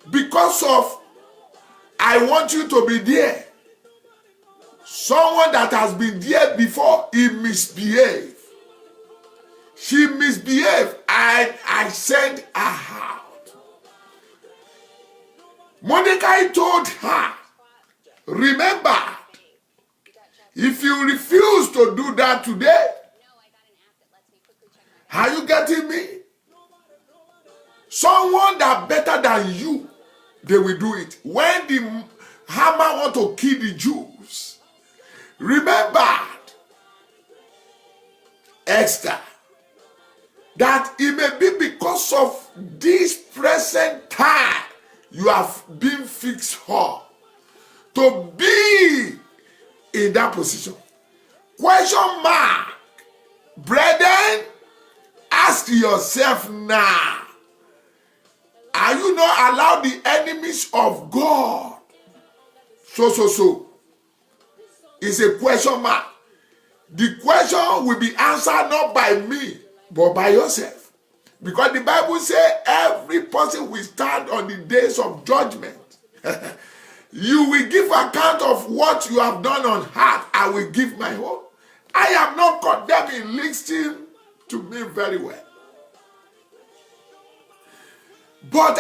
because of I want you to be there, someone that has been there before, he misbehaved. She misbehaved and I sent her out. Mordecai told her, remember, if you refuse to do that today, are you getting me? Someone that better than you, they will do it. When the Haman want to kill the Jews, remember, Esther, that it may be because of this present time you have been fixed up to be in that position. Question mark. Brethren, ask yourself now, are you not allowed the enemies of God? So. It's a question mark. The question will be answered not by me, but by yourself. Because the Bible says every person will stand on the days of judgment. You will give account of what you have done on earth. I will give my own. I am not condemning. Listen to me very well. But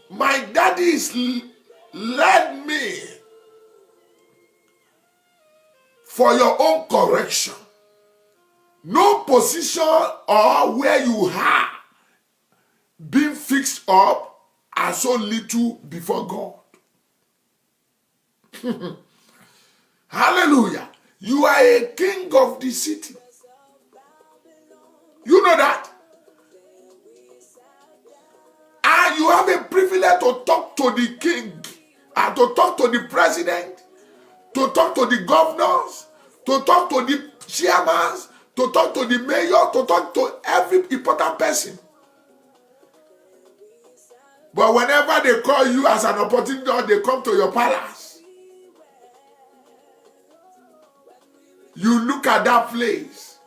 my daddy's led me for your own correction. No position or where you are being fixed up are so little before God. Hallelujah. You are a king of the city. You know that. And you have a privilege to talk to the king, and to talk to the president, to talk to the governors, to talk to the chairmen, to talk to the mayor, to talk to every important person. But whenever they call you as an opportunity or they come to your palace, you look at that place,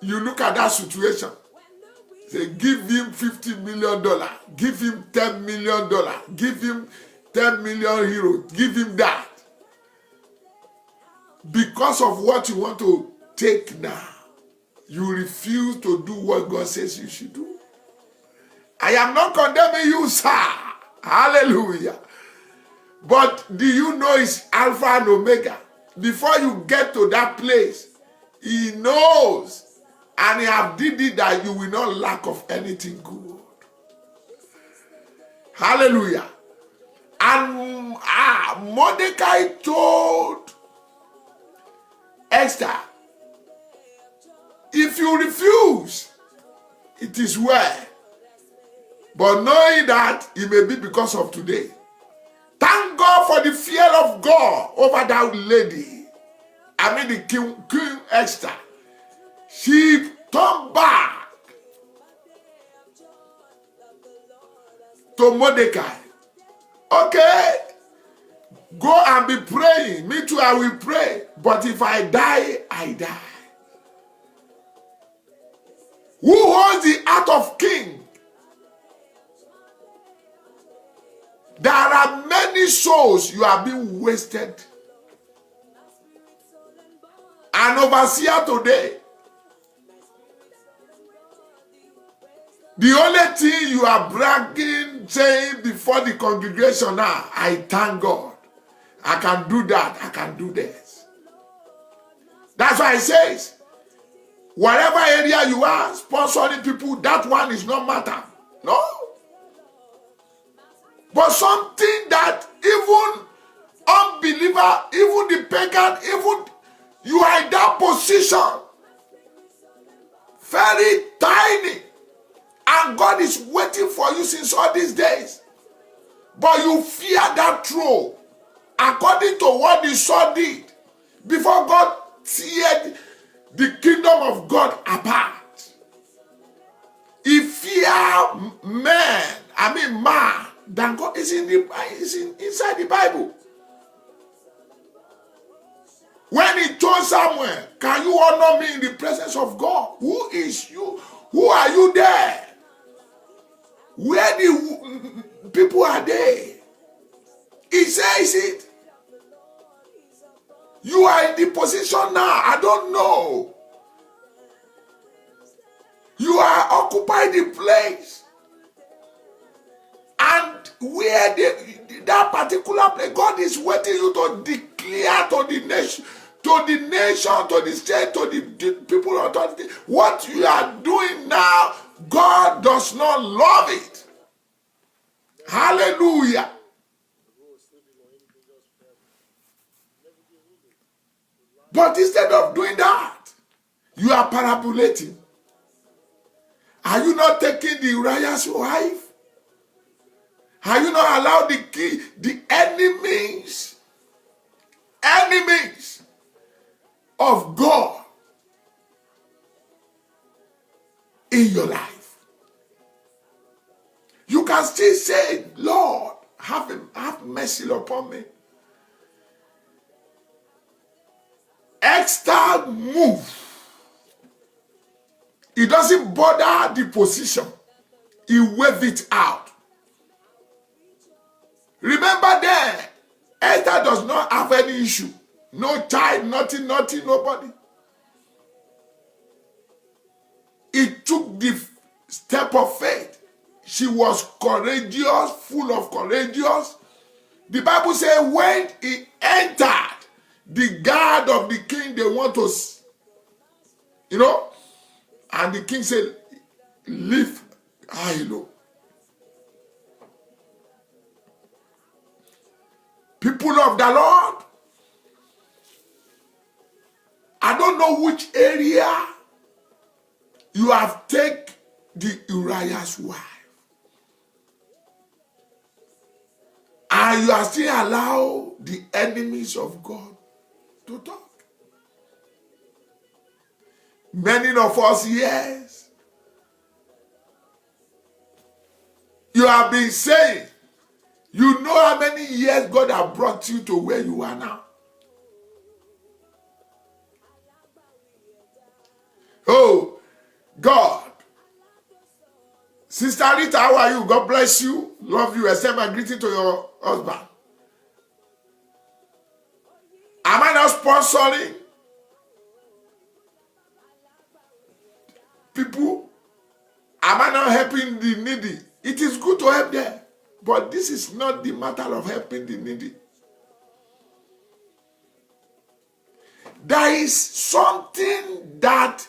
you look at that situation, say, give him $50 million, give him $10 million, give him 10 million euros, give him that. Because of what you want to take now, you refuse to do what God says you should do. I am not condemning you, sir. Hallelujah. But do you know it's Alpha and Omega? Before you get to that place, he knows and he have did it that you will not lack of anything good. Hallelujah. And Mordecai told Esther, if you refuse, it is well. But knowing that it may be because of today. Thank God for the fear of God over that lady. I mean the Queen Esther. She turned back to Mordecai. Okay, go and be praying. Me too, I will pray. But if I die, I die. Who holds the heart of king? There are many souls you have been wasted. An overseer today, the only thing you are bragging, saying before the congregation now, I thank God. I can do that. I can do this. That's why it says, whatever area you are, sponsoring people, that one is not matter. No. But something that even unbeliever, even the pagan, even you are in that position, very tiny. And God is waiting for you since all these days. But you fear that throne. According to what the Son did. Before God teared the kingdom of God apart. He feared man than God. Is inside the Bible. When he told Samuel, can you honor me in the presence of God? Who is you? Who are you there? Where the people are they? He says it. You are in the position now. I don't know. You are occupying the place. And where that particular place, God is waiting you to declare to the nation, to the state, to the people authority. What you are doing now, God does not love it. Hallelujah. But instead of doing that, you are parabolating. Are you not taking the Uriah's wife? Have you not allowed the enemies of God in your life? You can still say, Lord, have mercy upon me. Extra move. It doesn't bother the position. He wave it out. Remember then, Esther does not have any issue. No child, nothing, nobody. It took the step of faith. She was courageous, full of courageous. The Bible says when he entered, the guard of the king, they want to, and the king said, leave high low. People of the Lord, I don't know which area you have taken the Uriah's wife. And you are still allow the enemies of God to talk. Many of us, yes, you have been saying, you know how many years God has brought you to where you are now. Oh, God. Sister Rita, how are you? God bless you. Love you. Extend my greeting to your husband. Am I not sponsoring people? Am I not helping the needy? It is good to help them. But this is not the matter of helping the needy. There is something that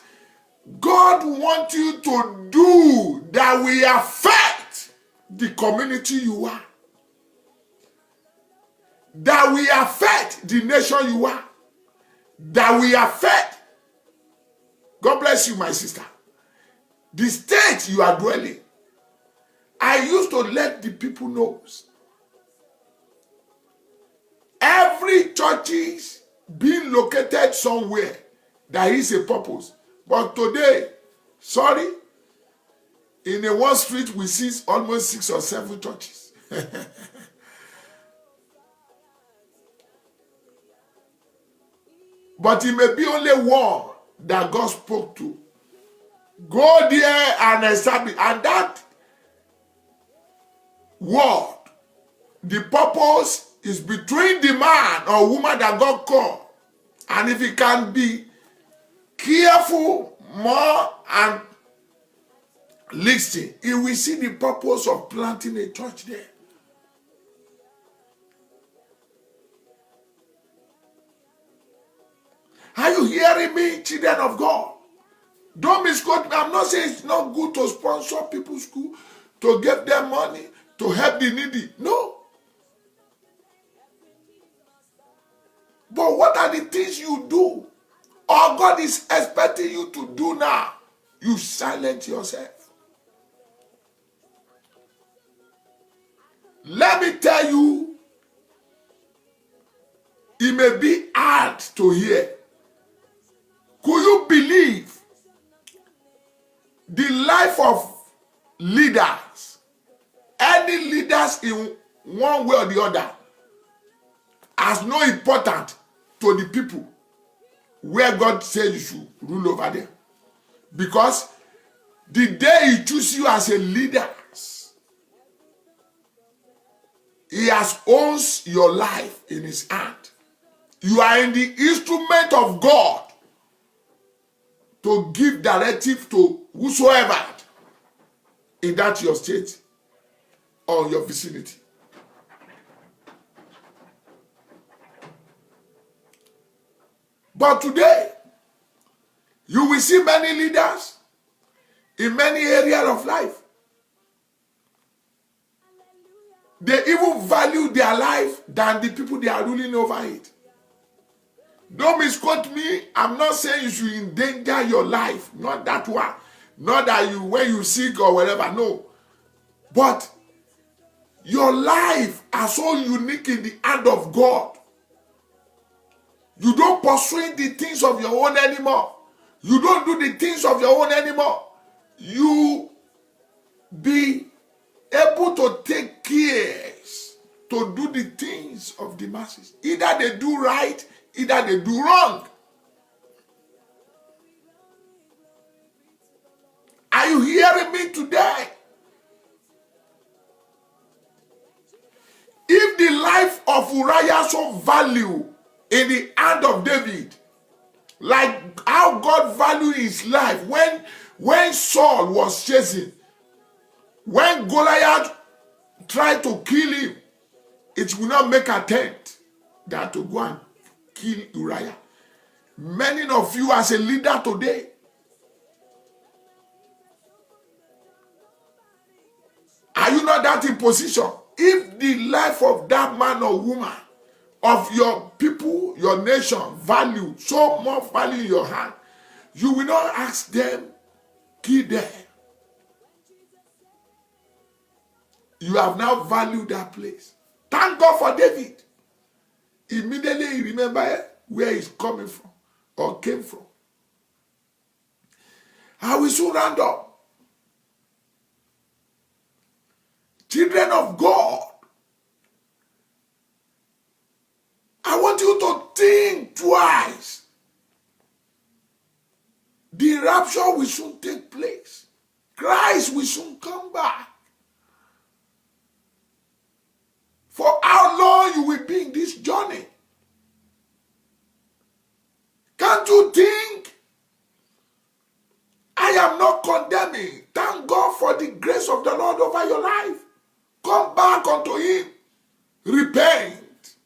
God wants you to do that will affect the community you are. That will affect the nation you are. That will affect, God bless you, my sister, the state you are dwelling. I used to let the people know. Every church is being located somewhere. There is a purpose. But today, sorry, in a one street we see almost 6 or 7 churches. But it may be only one that God spoke to. Go there and establish. And that word, the purpose is between the man or woman that God called. And if he can be careful more and listen, he will see the purpose of planting a church there. Are you hearing me, children of God? Don't misquote me. I'm not saying it's not good to sponsor people's school, to give them money, to help the needy. No. But what are the things you do? Or God is expecting you to do now? You silence yourself. Let me tell you, it may be hard to hear. Could you believe the life of leaders, any leaders in one way or the other, has no importance to the people where God says you should rule over them? Because the day he chooses you as a leader, he has owns your life in his hand. You are in the instrument of God to give directive to whosoever in that your state or your vicinity. But today, you will see many leaders in many areas of life. They even value their life than the people they are ruling over it. Don't misquote me. I'm not saying you should endanger your life. Not that one. Not that you, when you sick or whatever. No. But your life are so unique in the hand of God. You don't pursue the things of your own anymore. You don't do the things of your own anymore. You be able to take care to do the things of the masses. Either they do right, either they do wrong. Are you hearing me today? If the life of Uriah saw value in the hand of David, like how God valued his life when Saul was chasing, when Goliath tried to kill him, it will not make attempt that to go and kill Uriah. Many of you as a leader today, are you not that in position? If the life of that man or woman, of your people, your nation, value, so much value in your hand, you will not ask them, kill them. You have now valued that place. Thank God for David. Immediately he remembered where he's coming from or came from. I will soon round up. Children of God, I want you to think twice. The rapture will soon take place. Christ will soon come back. For how long you will be in this journey? Can't you think? I am not condemning. Thank God for the grace of the Lord over your life. Come back unto him. Repent.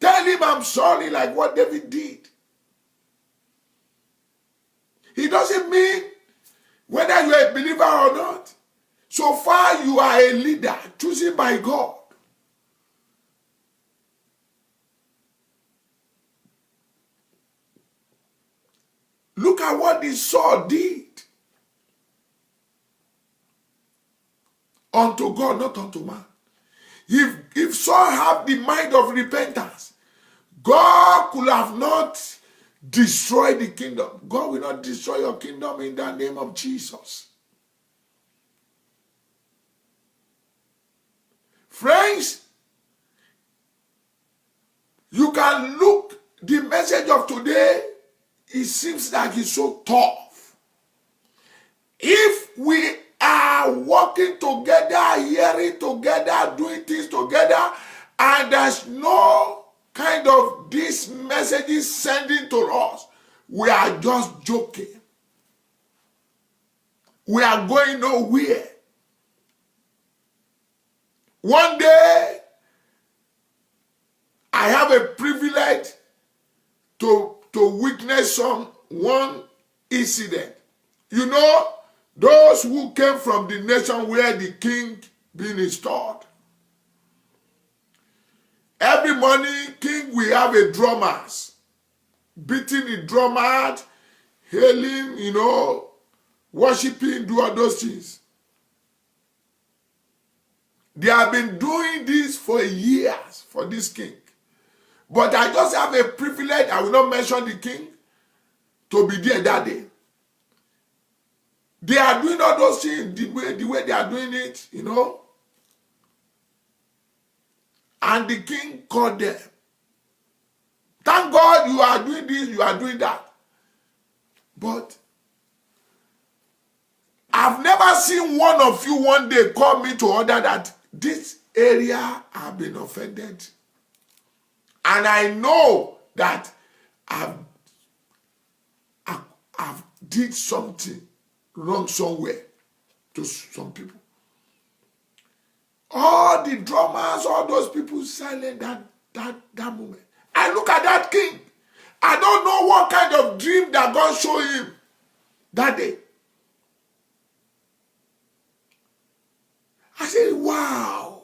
Tell him I'm sorry, like what David did. It doesn't mean whether you are a believer or not. So far you are a leader chosen by God. Look at what this Saul did. Unto God, not unto man. If Saul had the mind of repentance, God could have not destroyed the kingdom. God will not destroy your kingdom in the name of Jesus. Friends, you can look, the message of today, it seems like it's so tough. If we are working together, hearing together, doing things together, and there's no kind of these messages sending to us, we are just joking. We are going nowhere. One day, I have a privilege to witness one incident. You know, those who came from the nation where the king being installed. Every morning, king will have a drummers, beating the drum hard, hailing, worshiping, do all those things. They have been doing this for years for this king. But I just have a privilege, I will not mention the king, to be there that day. They are doing all those things the way they are doing it, you know. And the king called them. Thank God you are doing this, you are doing that. But I've never seen one of you one day call me to order that this area have been offended. And I know that I've did something wrong somewhere to some people. All the drummers, all those people silent that moment. I look at that king. I don't know what kind of dream that God showed him that day. I said, wow.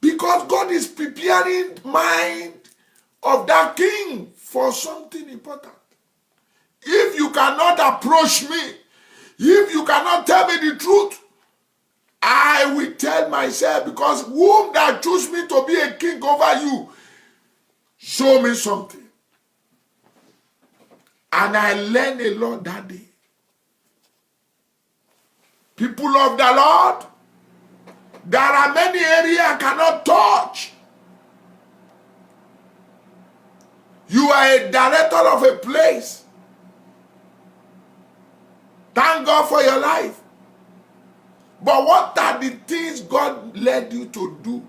Because God is preparing the mind of that king for something important. If you cannot approach me, if you cannot tell me the truth, I will tell myself, because whom that choose me to be a king over you, show me something. And I learned a lot that day. People of the Lord, there are many areas I cannot touch. You are a director of a place. Thank God for your life. But what are the things God led you to do?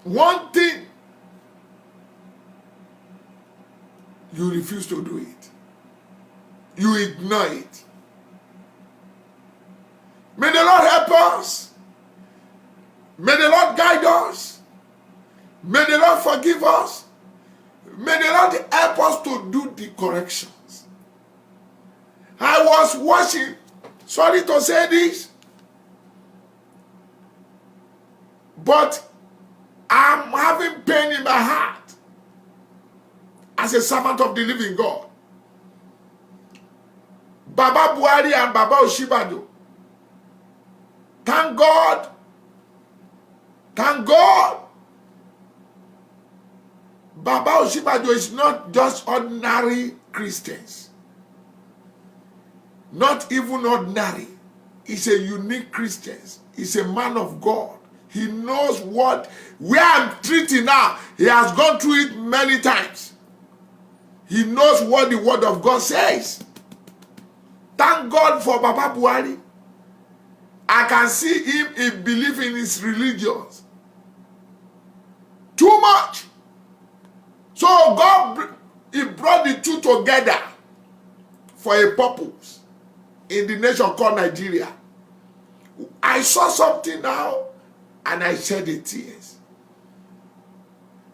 One thing, you refuse to do it. You ignore it. May the Lord help us. May the Lord guide us. May the Lord forgive us. May the Lord help us to do the corrections. I was watching, sorry to say this, but I'm having pain in my heart as a servant of the living God. Baba Buhari and Baba Osinbajo. Thank God. Thank God. Baba Osinbajo is not just ordinary Christians. Not even ordinary. He's a unique Christian. He's a man of God. He knows where I'm treating now. He has gone through it many times. He knows what the word of God says. Thank God for Baba Buhari. I can see him, he believes in his religions. Too much. So God, he brought the two together for a purpose in the nation called Nigeria. I saw something now and I shed the tears.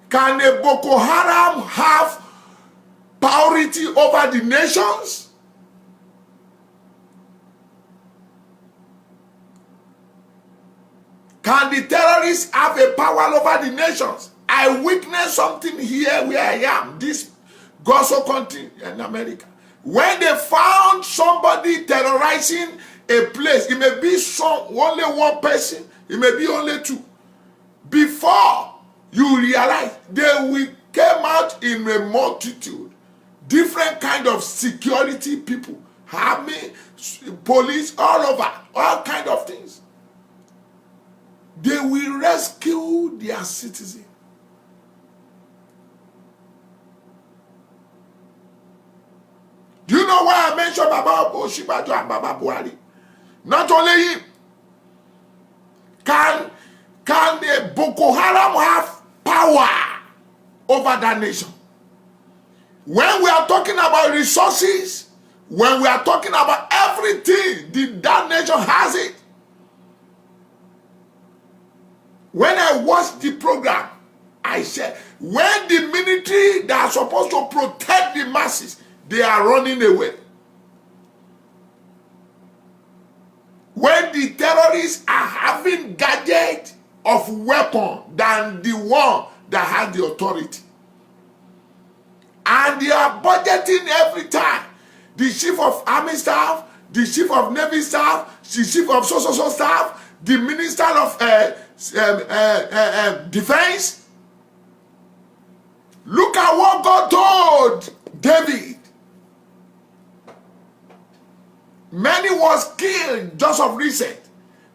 Can a Boko Haram have priority over the nations? Can the terrorists have a power over the nations? I witnessed something here where I am, this Goso country in America. When they found somebody terrorizing a place, it may be only one person, it may be only two. Before you realize, they will come out in a multitude, different kind of security people, army, police, all over, all kind of things. They will rescue their citizens. Do you know why I mentioned Baba Osinbajo and Baba Buhari? Not only him. Can the Boko Haram have power over that nation? When we are talking about resources, when we are talking about everything, that nation has it. When I watched the program, I said, when the military that are supposed to protect the masses, they are running away. When the terrorists are having gadget of weapon than the one that has the authority. And they are budgeting every time. The chief of army staff, the chief of navy staff, the chief of so staff, the minister of defense. Look at what God told David. Many was killed just of recent.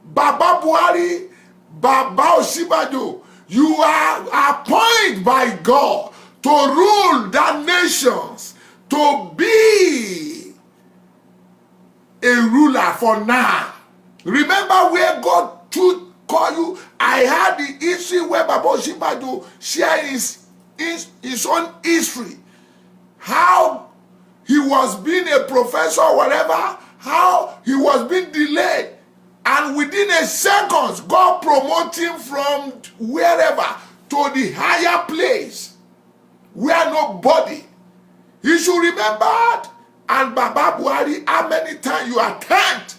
Baba Buhari, Baba Osinbajo, you are appointed by God to rule the nations, to be a ruler for now. Remember where God should call you. I had the history where Baba Osinbajo shared his own history. How he was being a professor or whatever, how he was being delayed. And within a second, God promoted him from wherever to the higher place where nobody. You should remember, and Baba Buhari, how many times you attempt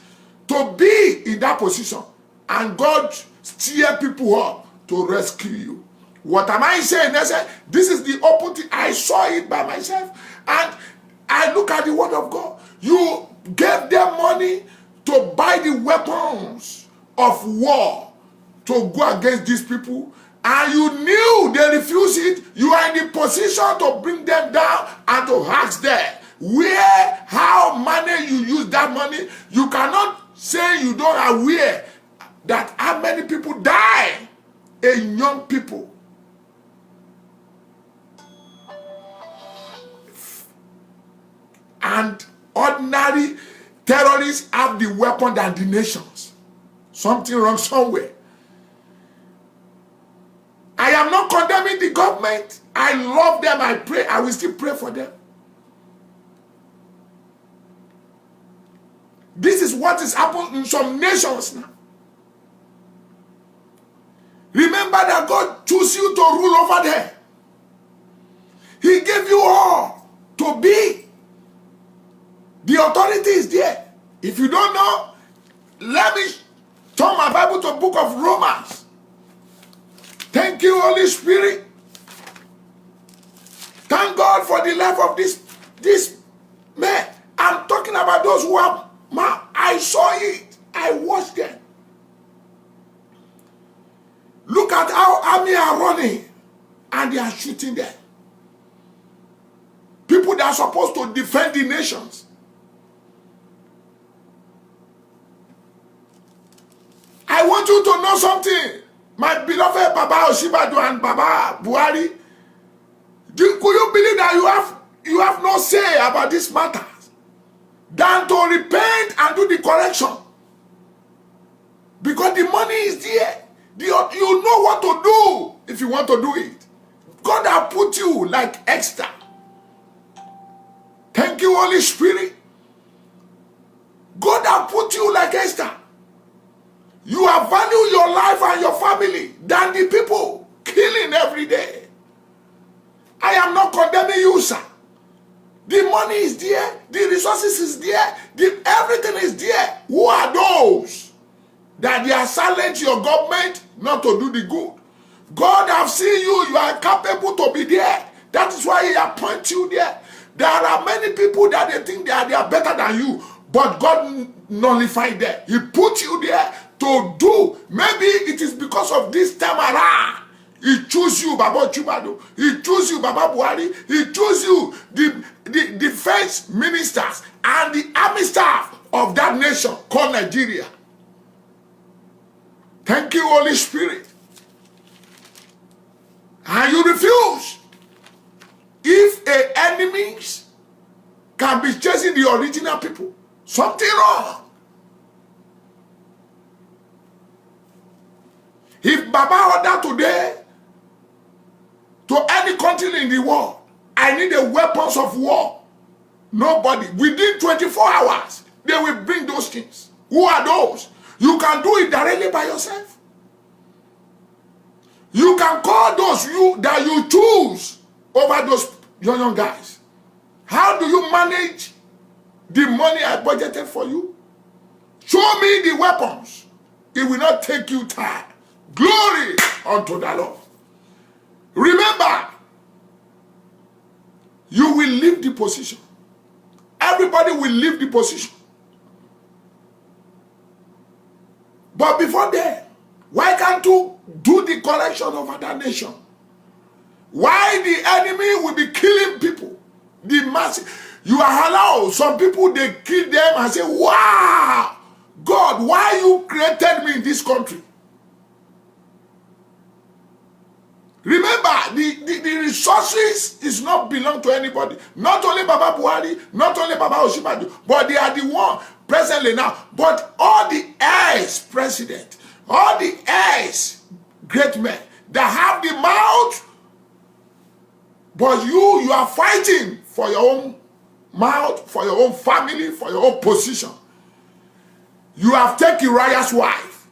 to be in that position, and God steer people up to rescue you. What am I saying? I said, this is the open thing. I saw it by myself, and I look at the word of God. You gave them money to buy the weapons of war to go against these people, and you knew they refused it. You are in the position to bring them down and to ask them where, how money you use that money. You cannot say you don't aware that how many people die in young people. And ordinary terrorists have the weapon than the nations. Something wrong somewhere. I am not condemning the government. I love them. I pray. I will still pray for them. This is what is happening in some nations now. Remember that God chose you to rule over there. He gave you all to be. The authority is there. If you don't know, let me turn my Bible to the book of Romans. Thank you, Holy Spirit. Thank God for the life of this man. I'm talking about those who have, I saw it. I watched them. Look at how army are running and they are shooting them. People that are supposed to defend the nations. I want you to know something. My beloved Baba Osinbajo and Baba Buhari. Could you believe that you have no say about this matter? Than to repent and do the correction. Because the money is there. You know what to do if you want to do it. God has put you like extra. Thank you, Holy Spirit. God has put you like Esther. You have valued your life and your family than the people killing every day. I am not condemning you, sir. The money is there. The resources is there. Everything is there. Who are those that they are silent your government not to do the good? God have seen you. You are capable to be there. That is why he appointed you there. There are many people that they think they are better than you. But God nullified them. He put you there to do. Maybe it is because of this time around. He chose you, Baba Osinbajo. He chose you, Baba Buhari. He chose you, the defense ministers and the army staff of that nation called Nigeria. Thank you, Holy Spirit. And you refuse. If an enemy can be chasing the original people, something wrong. If Baba ordered today to any country in the world, I need the weapons of war. Nobody. Within 24 hours, they will bring those things. Who are those? You can do it directly by yourself. You can call those that you choose over those young guys. How do you manage the money I budgeted for you? Show me the weapons. It will not take you time. Glory unto the Lord. Remember, you will leave the position. Everybody will leave the position. But before then, why can't you do the correction of other nation? Why the enemy will be killing people? The mass, you are allowed. Some people, they kill them and say, wow, God, why you created me in this country? Remember, the resources is not belong to anybody. Not only Baba Buhari, not only Baba Osinbajo, but they are the one presently now. But all the heirs president, all the heirs great men that have the mouth, but you are fighting for your own mouth, for your own family, for your own position. You have taken Uriah's wife.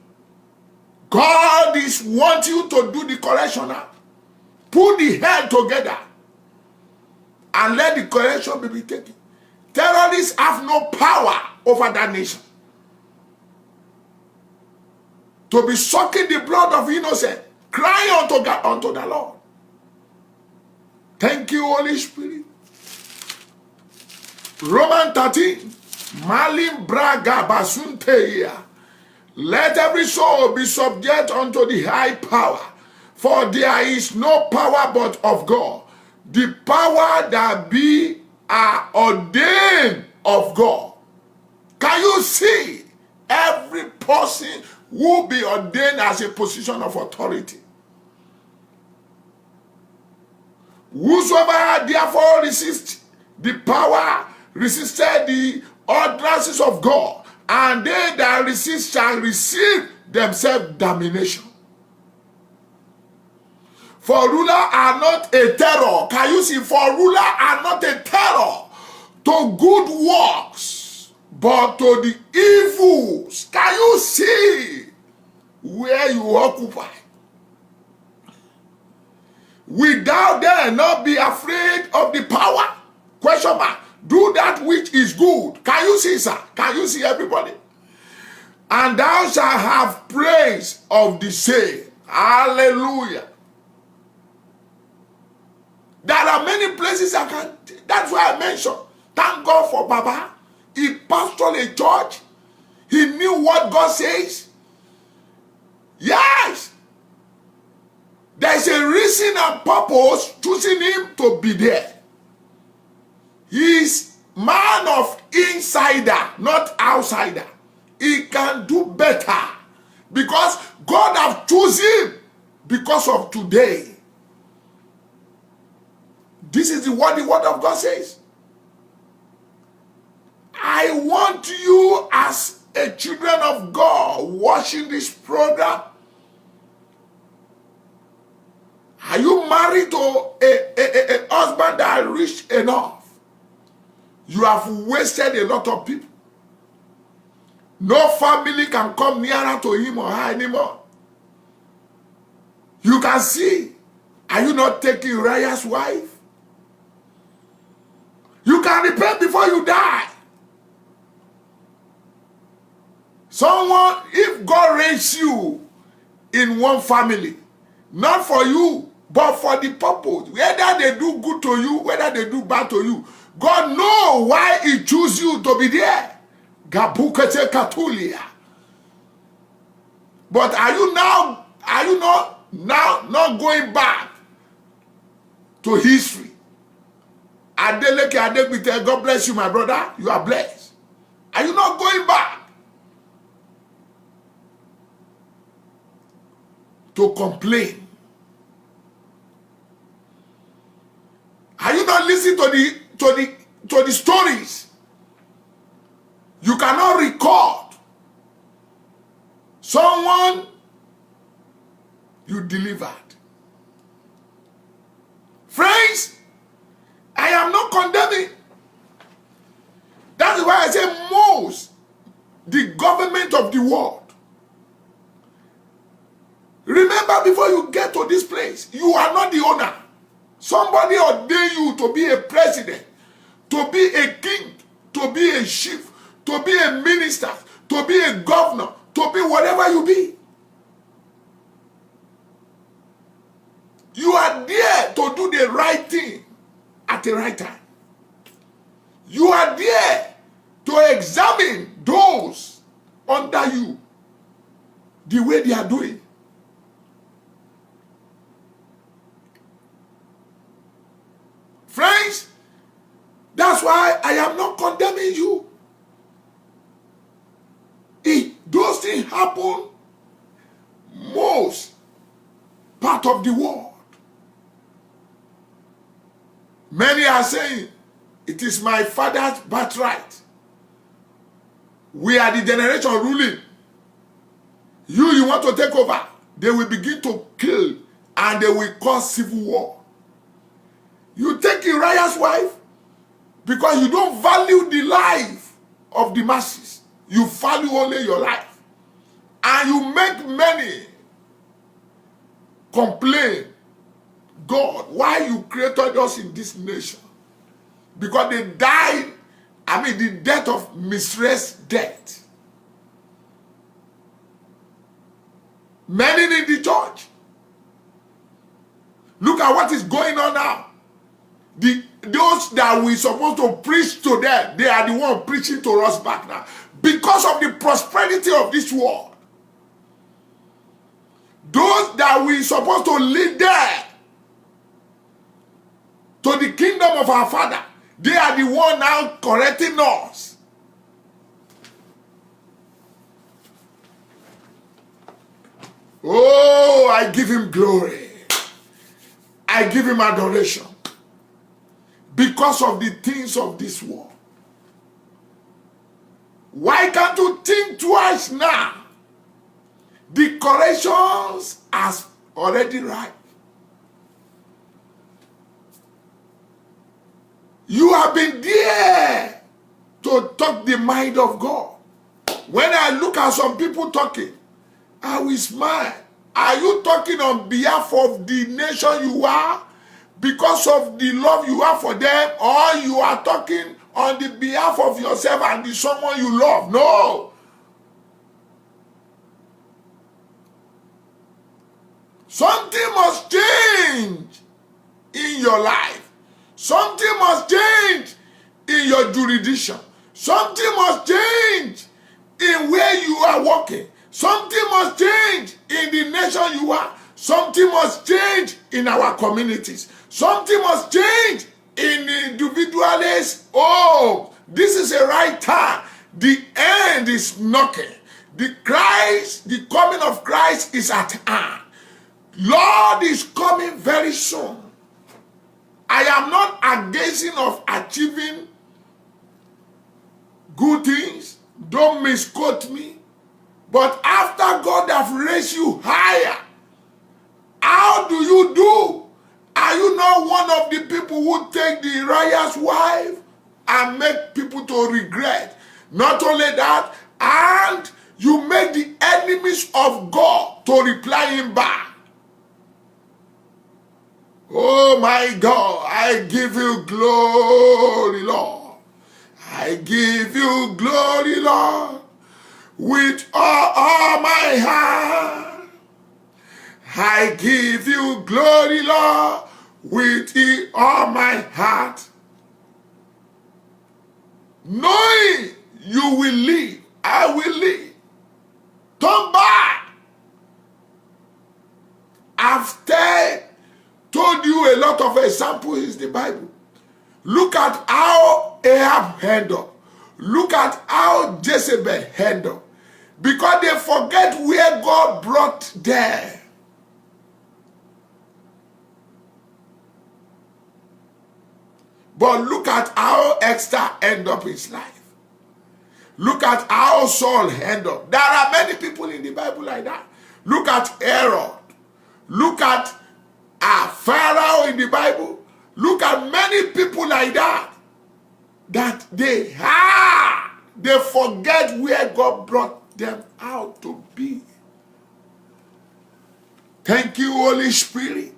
God is wanting you to do the correction now. Put the head together and let the correction be taken. Terrorists have no power over that nation. To be sucking the blood of innocent, crying unto God, unto the Lord. Thank you, Holy Spirit. Romans 13. Malim braga basunteia. Let every soul be subject unto the high power. For there is no power but of God. The power that be are ordained of God. Can you see every person who be ordained as a position of authority? Whosoever therefore resist the power, resisted the utterances of God, and they that resist shall receive themselves damnation. For rulers are not a terror. Can you see? For rulers are not a terror to good works, but to the evils. Can you see where you occupy? Without them not be afraid of the power. Question mark. Do that which is good. Can you see, sir? Can you see, everybody? And thou shalt have praise of the same. Hallelujah. There are many places I can. That's why I mentioned. Thank God for Baba. He pastored a church. He knew what God says. Yes. There's a reason and purpose choosing him to be there. He's man of insider, not outsider. He can do better because God have chosen him because of today. This is what the word of God says. I want you as a children of God watching this program. Are you married to a husband that is rich enough? You have wasted a lot of people. No family can come nearer to him or her anymore. You can see. Are you not taking Uriah's wife? You can repent before you die. Someone, if God raised you in one family, not for you, but for the purpose, whether they do good to you, whether they do bad to you, God knows why he chooses you to be there. Gabukete Katulia. But are you not going back to history? Adeleke Adegbite, God bless you, my brother. You are blessed. Are you not going back to complain? Are you not listening to the stories? You cannot record someone you delivered. Friends, I am not condemning. That's why I say most, the government of the world. Remember, before you get to this place, you are not the owner. Somebody ordained you to be a president, to be a king, to be a chief, to be a minister, to be a governor, to be whatever you be. You are there to do the right thing at the right time. You are there to examine those under you, the way they are doing. Friends, that's why I am not condemning you. Those things happen most part of the world. Many are saying, it is my father's birthright. We are the generation ruling. You want to take over. They will begin to kill and they will cause civil war. You take Uriah's wife because you don't value the life of the masses. You value only your life. And you make many complain, God, why you created us in this nation? Because they died, the death of mistress death. Many in the church. Look at what is going on now. Those that we supposed to preach to them, they are the one preaching to us back now. Because of the prosperity of this world. Those that we supposed to lead there to the kingdom of our Father, they are the one now correcting us. Oh, I give him glory. I give him adoration. Because of the things of this world. Why can't you think twice now? The corrections are already right. You have been there to talk the mind of God. When I look at some people talking, I will smile. Are you talking on behalf of the nation you are? Because of the love you have for them, or you are talking on the behalf of yourself and the someone you love? No. Something must change in your life. Something must change in your jurisdiction. Something must change in where you are working. Something must change in the nation you are. Something must change in our communities. Something must change in individuals. Oh, this is a right time. The end is knocking. The coming of Christ is at hand. Lord is coming very soon. I am not against of achieving good things. Don't misquote me. But after God have raised you higher, how do you do? Are you not one of the people who take the Uriah's wife and make people to regret? Not only that, and you make the enemies of God to reply him back. Oh my God, I give you glory, Lord. I give you glory, Lord, with all my heart. I give you glory, Lord, with all my heart. Knowing you will live, I will live. Turn back. I've told you a lot of examples in the Bible. Look at how Ahab handled. Look at how Jezebel handled. Because they forget where God brought them. But look at how Esther ended up his life. Look at how Saul handled. There are many people in the Bible like that. Look at Herod. Look at Pharaoh in the Bible. Look at many people like that. That they forget where God brought them out to be. Thank you, Holy Spirit.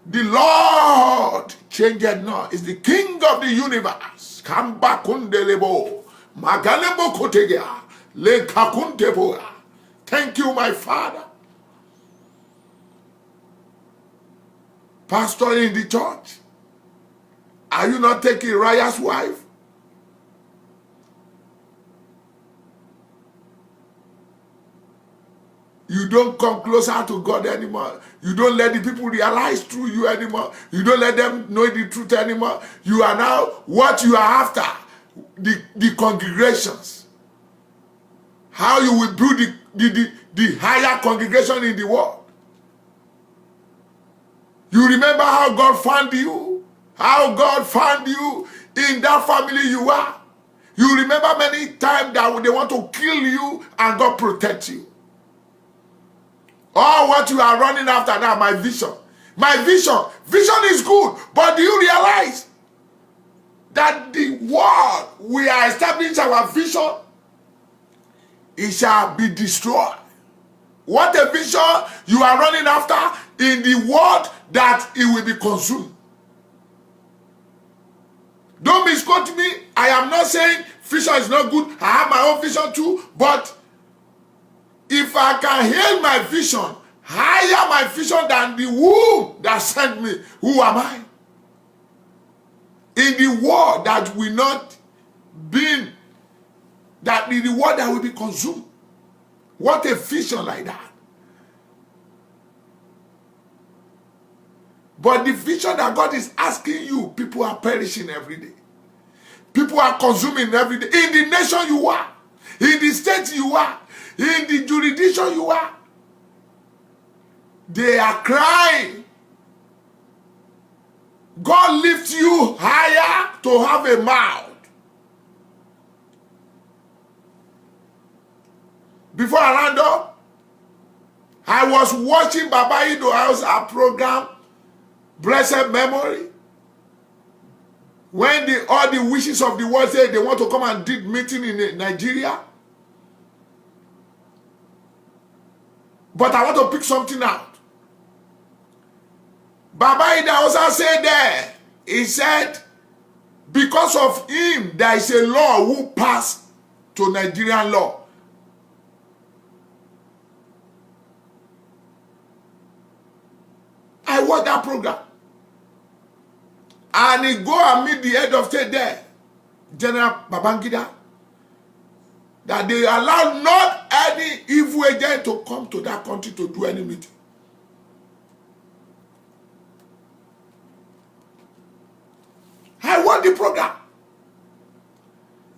The Lord changed not. Is the King of the universe. Kamba kundelebo. Magalebo kotegea. Le kakunteboa. Thank you, my Father. pastoring in the church? Are you not taking Raya's wife? You don't come closer to God anymore. You don't let the people realize through you anymore. You don't let them know the truth anymore. You are now what you are after, the congregations. How you will build the higher congregation in the world. You remember how God found you? How God found you in that family you are. You remember many times that they want to kill you and God protect you. All what you are running after now, my vision. My vision. Vision is good, but do you realize that the world we are establishing our vision, it shall be destroyed. What a vision you are running after in the world that it will be consumed. Don't misquote me. I am not saying vision is not good. I have my own vision too, but if I can hail my vision, higher my vision than the womb that sent me, who am I? In the world that will not be, that in the world that will be consumed. What a vision like that. But the vision that God is asking you, people are perishing every day. People are consuming every day. In the nation you are, in the state you are, in the jurisdiction you are, they are crying. God lifts you higher to have a mouth. Before I round up, I was watching Baba Ido House, our program, Blessed Memory. When all the wishes of the world say they want to come and did meeting in Nigeria. But I want to pick something out. Baba Ida also said there, he said, because of him, there is a law who passed to Nigerian law. I watched that program. And he go and meet the head of state there, General Babangida, that they allow not any evil agent to come to that country to do any meeting. I watched the program.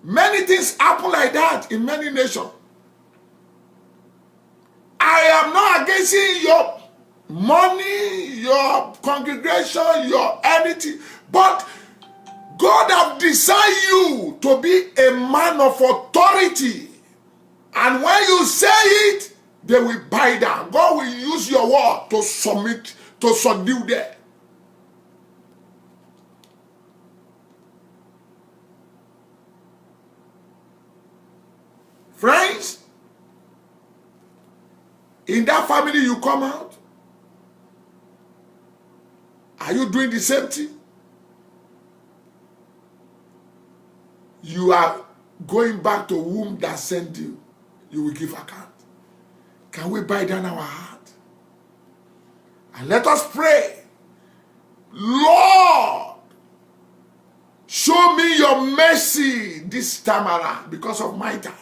Many things happen like that in many nations. I am not against your money, your congregation, your anything, but God have designed you to be a man of authority. And when you say it, they will bow down. God will use your word to submit, to subdue them. Friends, in that family you come out, are you doing the same thing? You are going back to whom that sent you. You will give account. Can we bow down our heart? And let us pray. Lord, show me your mercy this time around because of my time.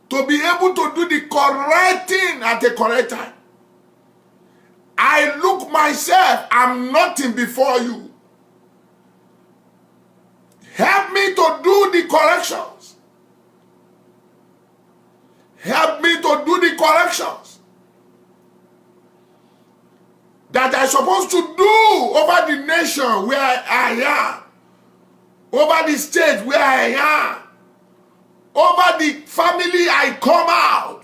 To be able to do the correct thing at the correct time. I look myself, I'm nothing before you. Help me to do the corrections. Help me to do the corrections that I'm supposed to do over the nation where I am, over the state where I am, over the family I come out,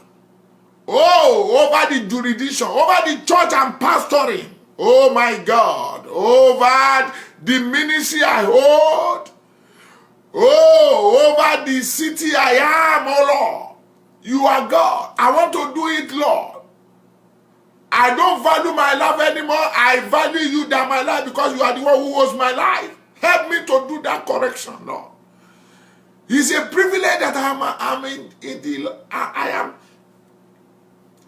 over the jurisdiction, over the church I'm pastoring, oh my God, over the ministry I hold, over the city I am, oh Lord. You are God. I want to do it, Lord. I don't value my life anymore. I value you than my life because you are the one who owns my life. Help me to do that correction, Lord. It's a privilege that I am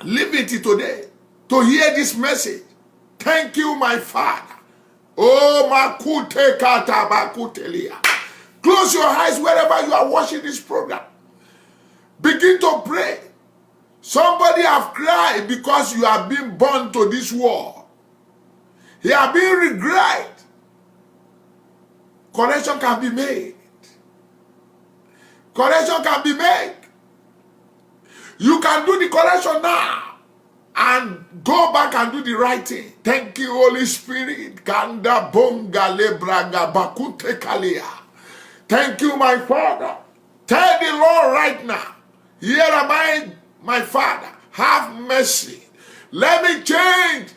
living it today to hear this message. Thank you, my Father. Oh, Makute Katabakutelia. Close your eyes wherever you are watching this program. Begin to pray. Somebody have cried because you have been born to this world. He have been regret. Correction can be made. Correction can be made. You can do the correction now and go back and do the right thing. Thank you, Holy Spirit. Kanda bonga lebraga bakute kalia. Thank you, my Father. Tell the Lord right now, here am I, my Father. Have mercy. Let me change.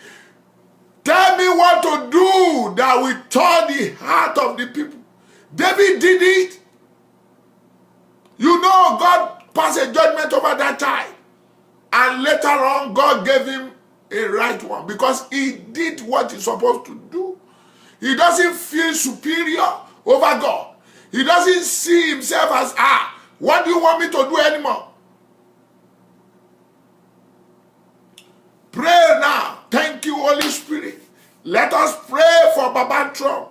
Tell me what to do that will turn the heart of the people. David did it. You know, God passed a judgment over that child. And later on, God gave him a right one because he did what he's supposed to do. He doesn't feel superior over God. He doesn't see himself as, what do you want me to do anymore? Pray now. Thank you, Holy Spirit. Let us pray for Baba Trump.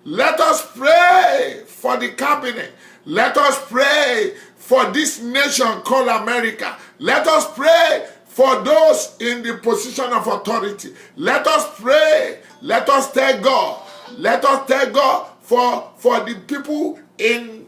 Let us pray for the cabinet. Let us pray for this nation called America. Let us pray for those in the position of authority. Let us pray. Let us tell God. Let us tell God for the people in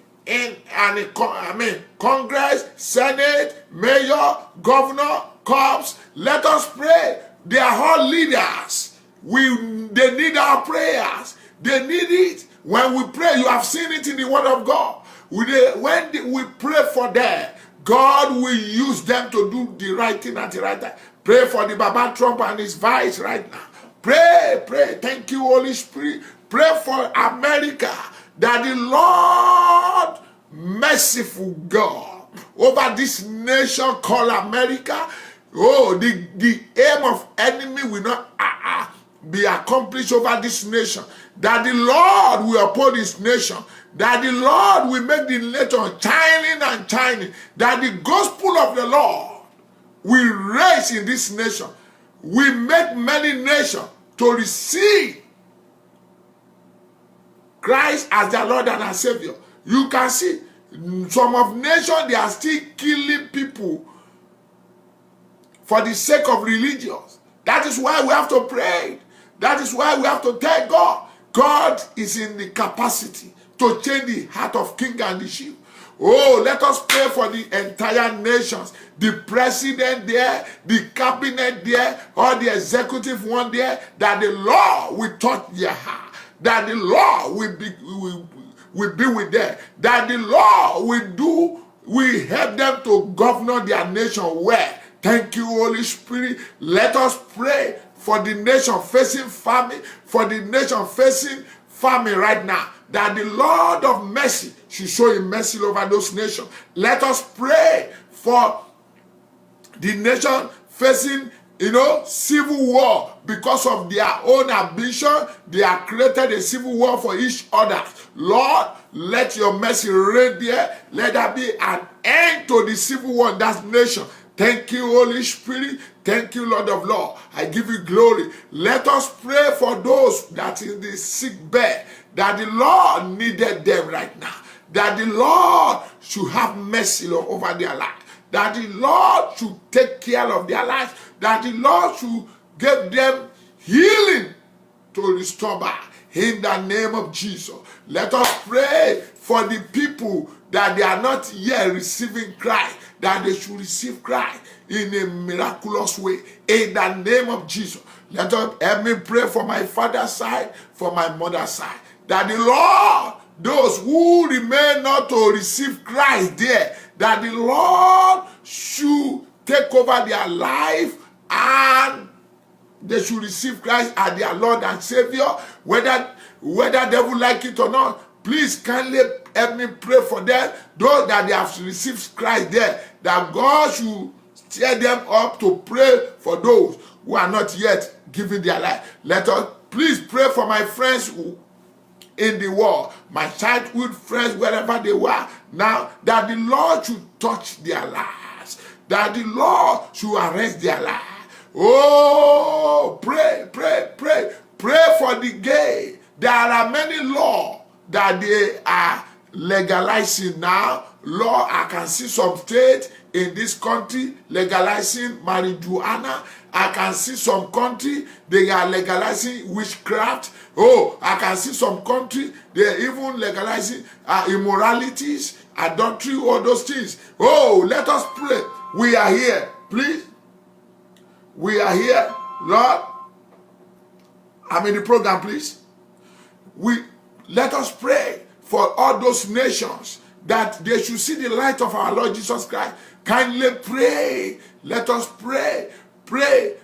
Congress, Senate, Mayor, Governor, Cops. Let us pray. They are all leaders. They need our prayers. They need it. When we pray, you have seen it in the Word of God. When we pray for them, God will use them to do the right thing at the right time. Pray for the Baba Trump and his vice right now. Pray, pray. Thank you, Holy Spirit. Pray for America, that the Lord, merciful God, over this nation called America, the aim of enemy will not be accomplished over this nation. That the Lord will uphold his nation. That the Lord will make the nation shining and shining. That the gospel of the Lord will rise in this nation. We make many nations to receive Christ as their Lord and our Savior. You can see some of nations, they are still killing people for the sake of religion. That is why we have to pray. That is why we have to tell God. God is in the capacity to change the heart of king and the sheep. Oh, let us pray for the entire nations, the president there, the cabinet there, or the executive one there, that the Lord will touch their heart, that the Lord will be with them, that the Lord will help them to govern their nation well. Thank you, Holy Spirit. Let us pray for the nation facing famine, for the nation facing famine right now, that the Lord of mercy should show him mercy over those nations. Let us pray for the nation facing, civil war because of their own ambition. They have created a civil war for each other. Lord, let your mercy reign there. Let there be an end to the civil war in that nation. Thank you, Holy Spirit. Thank you, Lord of Lords. I give you glory. Let us pray for those that in the sick bed, that the Lord needed them right now, that the Lord should have mercy over their life, that the Lord should take care of their lives, that the Lord should give them healing to restore back. In the name of Jesus, let us pray for the people that they are not yet receiving Christ, that they should receive Christ in a miraculous way. In the name of Jesus, let us help me pray for my father's side, for my mother's side, that the Lord, those who remain not to receive Christ there, that the Lord should take over their life and they should receive Christ as their Lord and Savior, whether they would like it or not. Please kindly help me pray for them, those that they have received Christ there, that God should stir them up to pray for those who are not yet giving their life. Let us please pray for my friends in the world, my childhood friends, wherever they were now, that the Lord should touch their lives, that the Lord should arrest their lives. Oh, pray, pray, Pray for the gay. There are many laws that they are legalizing now. Law, I can see some states in this country legalizing marijuana. I can see some country they are legalizing witchcraft. Oh, I can see some country they are even legalizing immoralities, adultery, all those things. Oh, let us pray. We are here, please. We are here, Lord. I'm in the program, please. Let us pray for all those nations that they should see the light of our Lord Jesus Christ. Kindly pray. Let us pray. Pray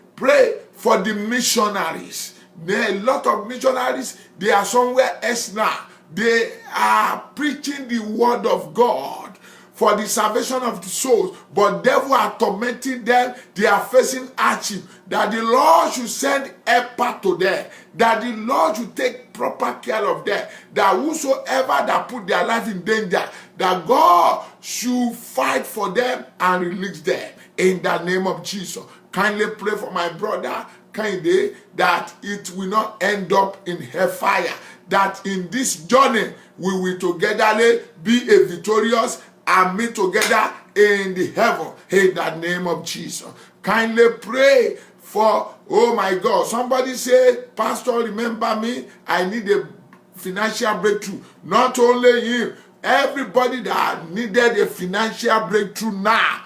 for the missionaries. There are a lot of missionaries. They are somewhere else now. They are preaching the word of God for the salvation of the souls, but devil are tormenting them. They are facing hardship. That the Lord should send help to them. That the Lord should take proper care of them. That whosoever that put their life in danger, that God should fight for them and release them in the name of Jesus. Kindly pray for my brother Kehinde that it will not end up in hellfire. That in this journey we will together be a victorious and meet together in the heaven in the name of Jesus. Kindly pray for, oh my God, somebody say, Pastor, remember me, I need a financial breakthrough. Not only him, everybody that needed a financial breakthrough now,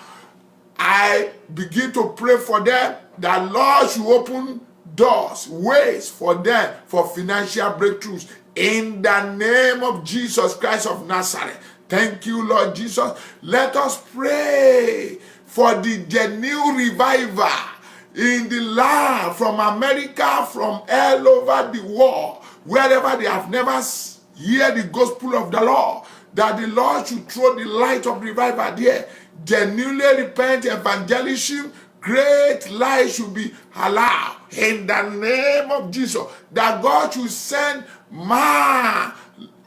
I begin to pray for them that Lord should open doors, ways for them for financial breakthroughs in the name of Jesus Christ of Nazareth. Thank you, Lord Jesus. Let us pray for the genuine revival in the land, from America, from all over the world, wherever they have never heard the gospel of the Lord, that the Lord should throw the light of revival there. Genuinely repent, evangelism, great light should be allowed in the name of Jesus. That God should send man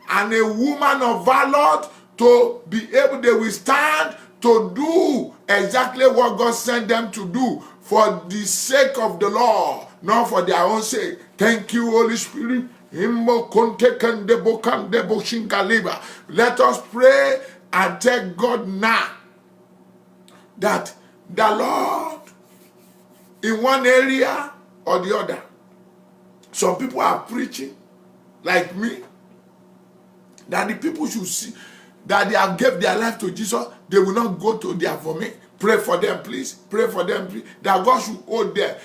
and a woman of valor to be able to withstand, to do exactly what God sent them to do for the sake of the Lord, not for their own sake. Thank you, Holy Spirit. Let us pray and tell God now that the Lord, in one area or the other, some people are preaching like me, that the people should see that they have gave their life to Jesus, they will not go to their vomit. Pray for them, please. Pray for them, please. That God should hold them,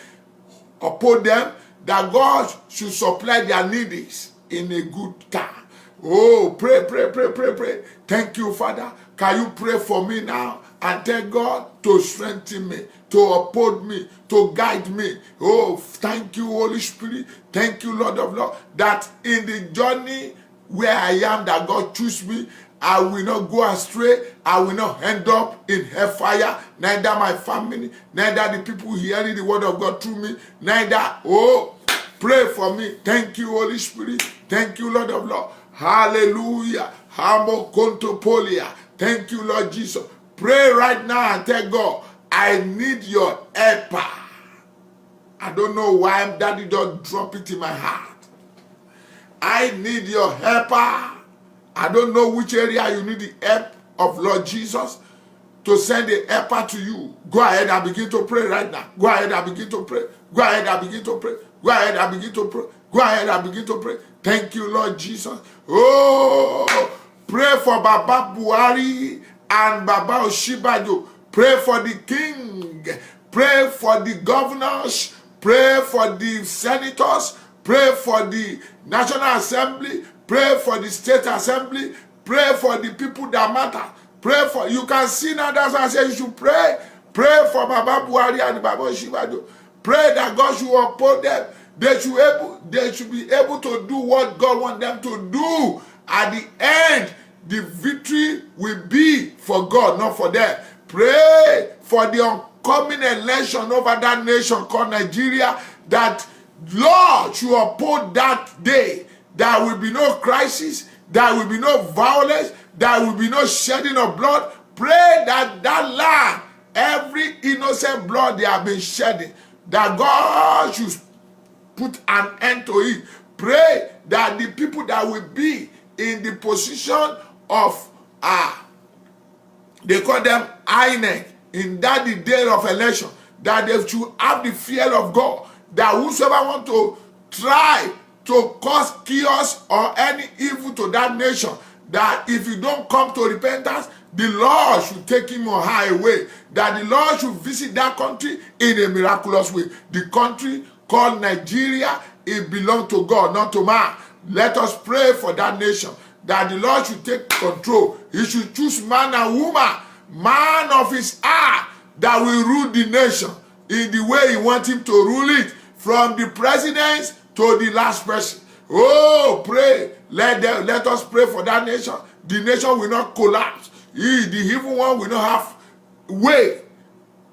uphold them, that God should supply their needs in a good time. Oh, pray. Thank you, Father. Can you pray for me now and tell God to strengthen me, to uphold me, to guide me? Oh, thank you, Holy Spirit. Thank you, Lord of Lords, that in the journey where I am, that God choose me, I will not go astray. I will not end up in hellfire. Neither my family, neither the people hearing the word of God through me, neither, oh, pray for me. Thank you, Holy Spirit. Thank you, Lord of Lords. Hallelujah. Thank you, Lord Jesus. Pray right now and tell God, I need your helper. I don't know why Daddy don't drop it in my heart. I need your helper. I don't know which area you need the help of Lord Jesus to send a helper to you. Go ahead and begin to pray right now. Go ahead and begin to pray. Go ahead and begin to pray. Go ahead and begin to pray. Go ahead and begin to pray. Thank you, Lord Jesus. Oh, pray for Baba Buhari and Baba Oshibajo. Pray for the king. Pray for the governors. Pray for the senators. Pray for the National Assembly. Pray for the State Assembly. Pray for the people that matter. Pray for, you can see now, that's why I say you should pray. Pray for Baba Buhari and Baba Oshibajo. Pray that God should uphold them. They should be able to do what God wants them to do. At the end, the victory will be for God, not for them. Pray for the oncoming election over that nation called Nigeria, that Lord should uphold that day. There will be no crisis. There will be no violence. There will be no shedding of blood. Pray that that land, every innocent blood they have been shedding, that God should put an end to it. Pray that the people that will be in the position of, they call them INEC, in that the day of election, that they should have the fear of God, that whosoever want to try to cause chaos or any evil to that nation, that if you don't come to repentance, the Lord should take him on high away, that the Lord should visit that country in a miraculous way. The country called Nigeria, it belongs to God, not to man. Let us pray for that nation, that the Lord should take control. He should choose man and woman, man of his heart, that will rule the nation in the way he wants him to rule it, from the presidents to the last person. Oh, pray. Let us pray for that nation. The nation will not collapse. The evil one will not have way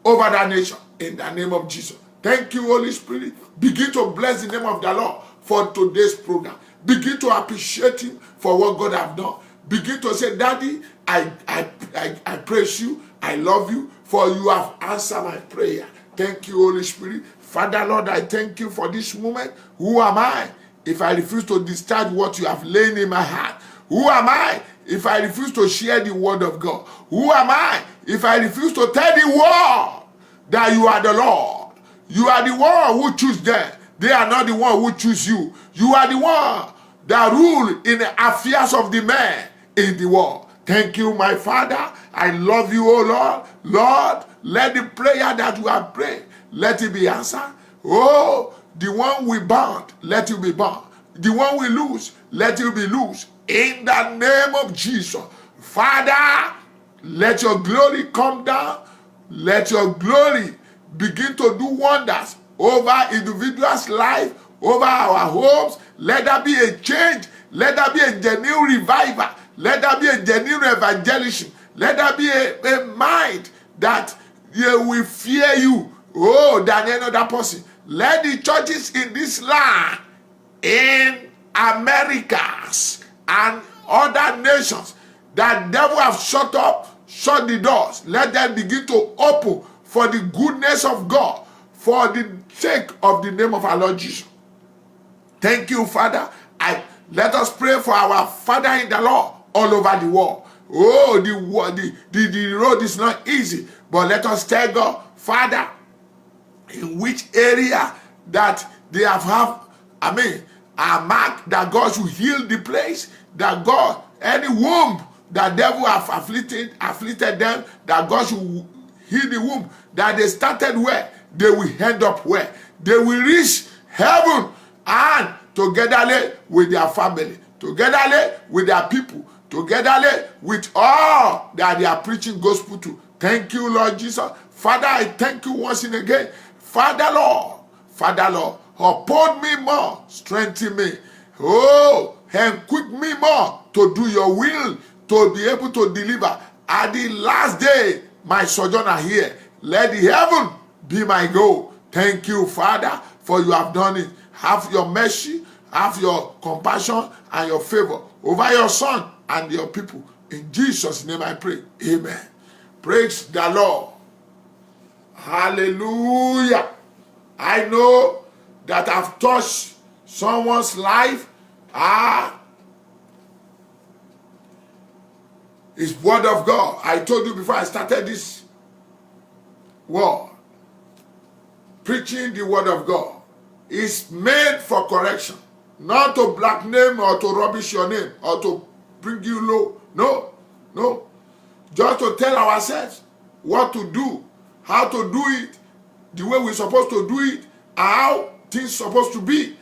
over that nation. In the name of Jesus. Thank you, Holy Spirit. Begin to bless the name of the Lord for today's program. Begin to appreciate him for what God has done. Begin to say, Daddy, I praise you. I love you, for you have answered my prayer. Thank you, Holy Spirit. Father, Lord, I thank you for this moment. Who am I if I refuse to discharge what you have laid in my heart? Who am I if I refuse to share the word of God? Who am I if I refuse to tell the world that you are the Lord? You are the one who choose them. They are not the one who choose you. You are the one that rule in the affairs of the man in the world. Thank you, my Father. I love you, oh Lord. Lord, let the prayer that we have prayed, let it be answered. Oh, the one we bound, let you be bound. The one we lose, let you be loose. In the name of Jesus. Father, let your glory come down. Let your glory begin to do wonders over individuals' life, over our homes. Let there be a change. Let there be a genuine revival. Let there be a genuine evangelism. Let there be a mind that will fear you, oh, than any other person. Let the churches in this land, in Americas and other nations, that devil have shut the doors. Let them begin to open for the goodness of God, for the sake of the name of our Lord Jesus. Thank you, Father. Let us pray for our Father in the Lord all over the world. Oh, the road is not easy, but let us tell God, Father, in which area that they have a mark, that God should heal the place, that God, any womb that devil have afflicted them, that God should heal the womb, that they started where, they will end up where, they will reach heaven, and together with their family, together with their people, together with all that they are preaching gospel to. Thank you, Lord Jesus. Father, I thank you once and again. Father, Lord, uphold me more, strengthen me. Oh, and quick me more to do your will, to be able to deliver. At the last day, my sojourner here, let the heaven be my goal. Thank you, Father, for you have done it. Have your mercy, have your compassion and your favor over your son and your people. In Jesus' name I pray. Amen. Praise the Lord. Hallelujah. I know that I've touched someone's life. It's word of God. I told you before I started this word, preaching the word of God is made for correction, not to black name or to rubbish your name or to bring you low. No. Just to tell ourselves what to do, how to do it, the way we're supposed to do it, how things are supposed to be.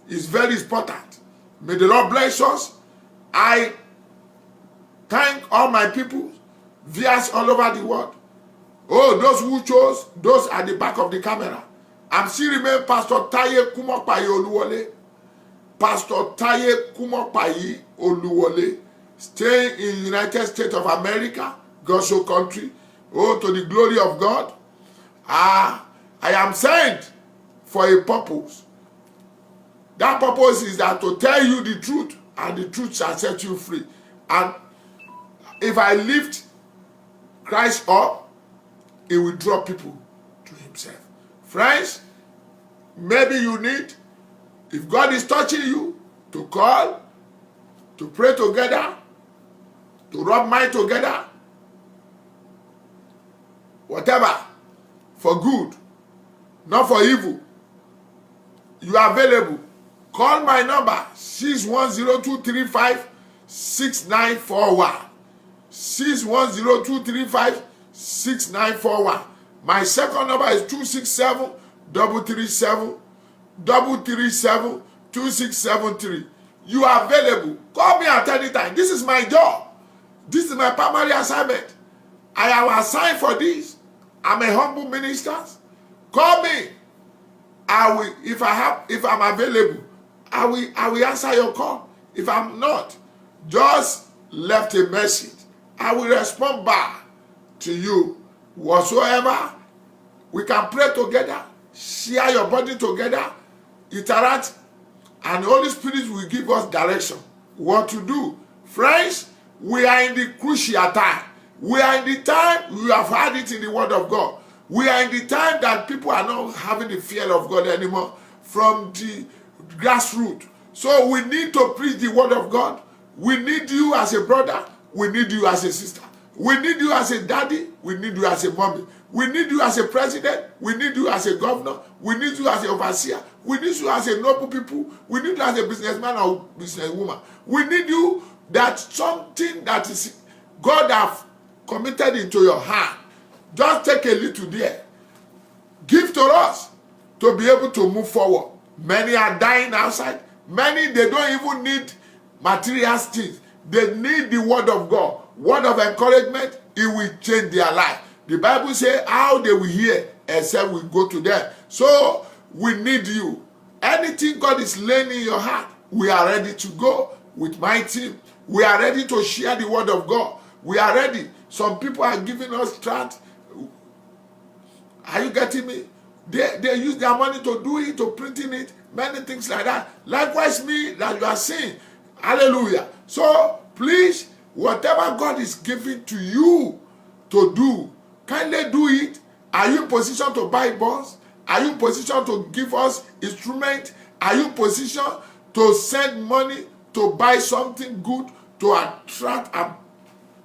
Is very important. May the Lord bless us. I thank all my people, viewers all over the world. Oh, those who chose, those at the back of the camera. I'm still remembering Pastor Taye Kumopayi Oluwole. Pastor Taye Kumopayi Oluwole, staying in United States of America, God's own country. Oh, to the glory of God. I am sent for a purpose. That purpose is that to tell you the truth, and the truth shall set you free. And if I lift Christ up, he will draw people to himself. Friends, maybe you need If God is touching you to call, to pray together, to rub mind together, whatever, for good, not for evil, you are available. Call my number 610-235-6941. 610-235-6941. My second number is 267-337-237-2673. You are available. Call me at any time. This is my job. This is my primary assignment. I am assigned for this. I'm a humble minister. Call me. I will, if I'm available, I will answer your call. If I'm not, just left a message. I will respond back to you. Whatsoever, we can pray together, share your body together, interact, and the Holy Spirit will give us direction. What to do. Friends, we are in the crucial time. We are in the time, we have had it in the Word of God. We are in the time that people are not having the fear of God anymore from the grassroots. So we need to preach the Word of God. We need you as a brother. We need you as a sister. We need you as a daddy. We need you as a mommy. We need you as a president. We need you as a governor. We need you as a overseer. We need you as a noble people. We need you as a businessman or businesswoman. We need you that something that is God have committed into your hand. Just take a little there. Give to us to be able to move forward. Many are dying outside. Many, they don't even need material things. They need the Word of God. Word of encouragement, it will change their life. The Bible says how they will hear except we go to them. So we need you. Anything God is laying in your heart, we are ready to go with my team. We are ready to share the Word of God. We are ready. Some people are giving us strength. Are you getting me? They use their money to do it, to printing it, many things like that. Likewise me, that you are seeing. Hallelujah. So please, whatever God is giving to you to do, kindly do it. Are you in position to buy bonds? Are you in position to give us instruments? Are you in position to send money to buy something good to attract and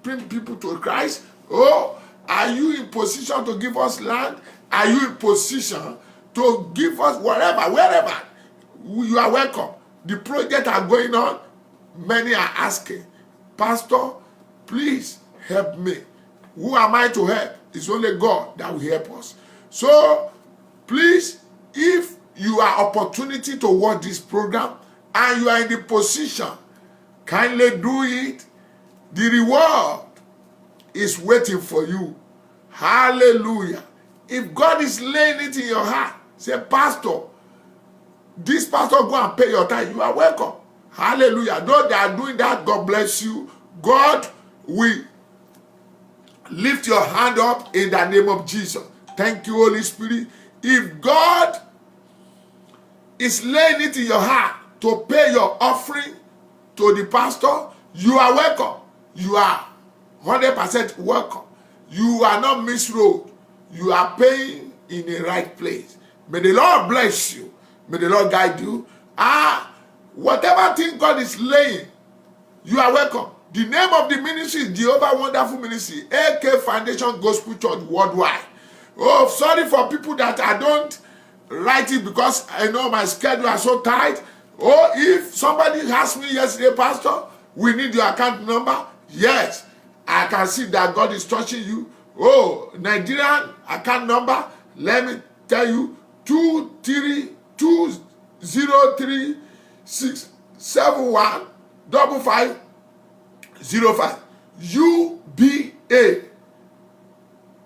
bring people to Christ? Oh, are you in position to give us land? Are you in position to give us whatever, wherever? You are welcome. The projects are going on. Many are asking, Pastor, please help me. Who am I to help? It's only God that will help us. So, please, if you are opportunity to watch this program and you are in the position, kindly do it. The reward is waiting for you. Hallelujah. If God is laying it in your heart, say, Pastor, this pastor go and pay your tithe. You are welcome. Hallelujah. Though they are doing that, God bless you. God will lift your hand up in the name of Jesus. Thank you, Holy Spirit. If God is laying it in your heart to pay your offering to the pastor, you are welcome. You are 100% welcome. You are not misroad. You are paying in the right place. May the Lord bless you. May the Lord guide you. Whatever thing God is laying, you are welcome. The name of the ministry is Jehovah Wonderful Ministry, AK Foundation Gospel Church Worldwide. Oh, sorry for people that I don't write it because I know my schedule is so tight. Oh, if somebody asked me yesterday, Pastor, we need your account number. Yes, I can see that God is touching you. Oh, Nigerian account number, let me tell you, 23206715505. UBA,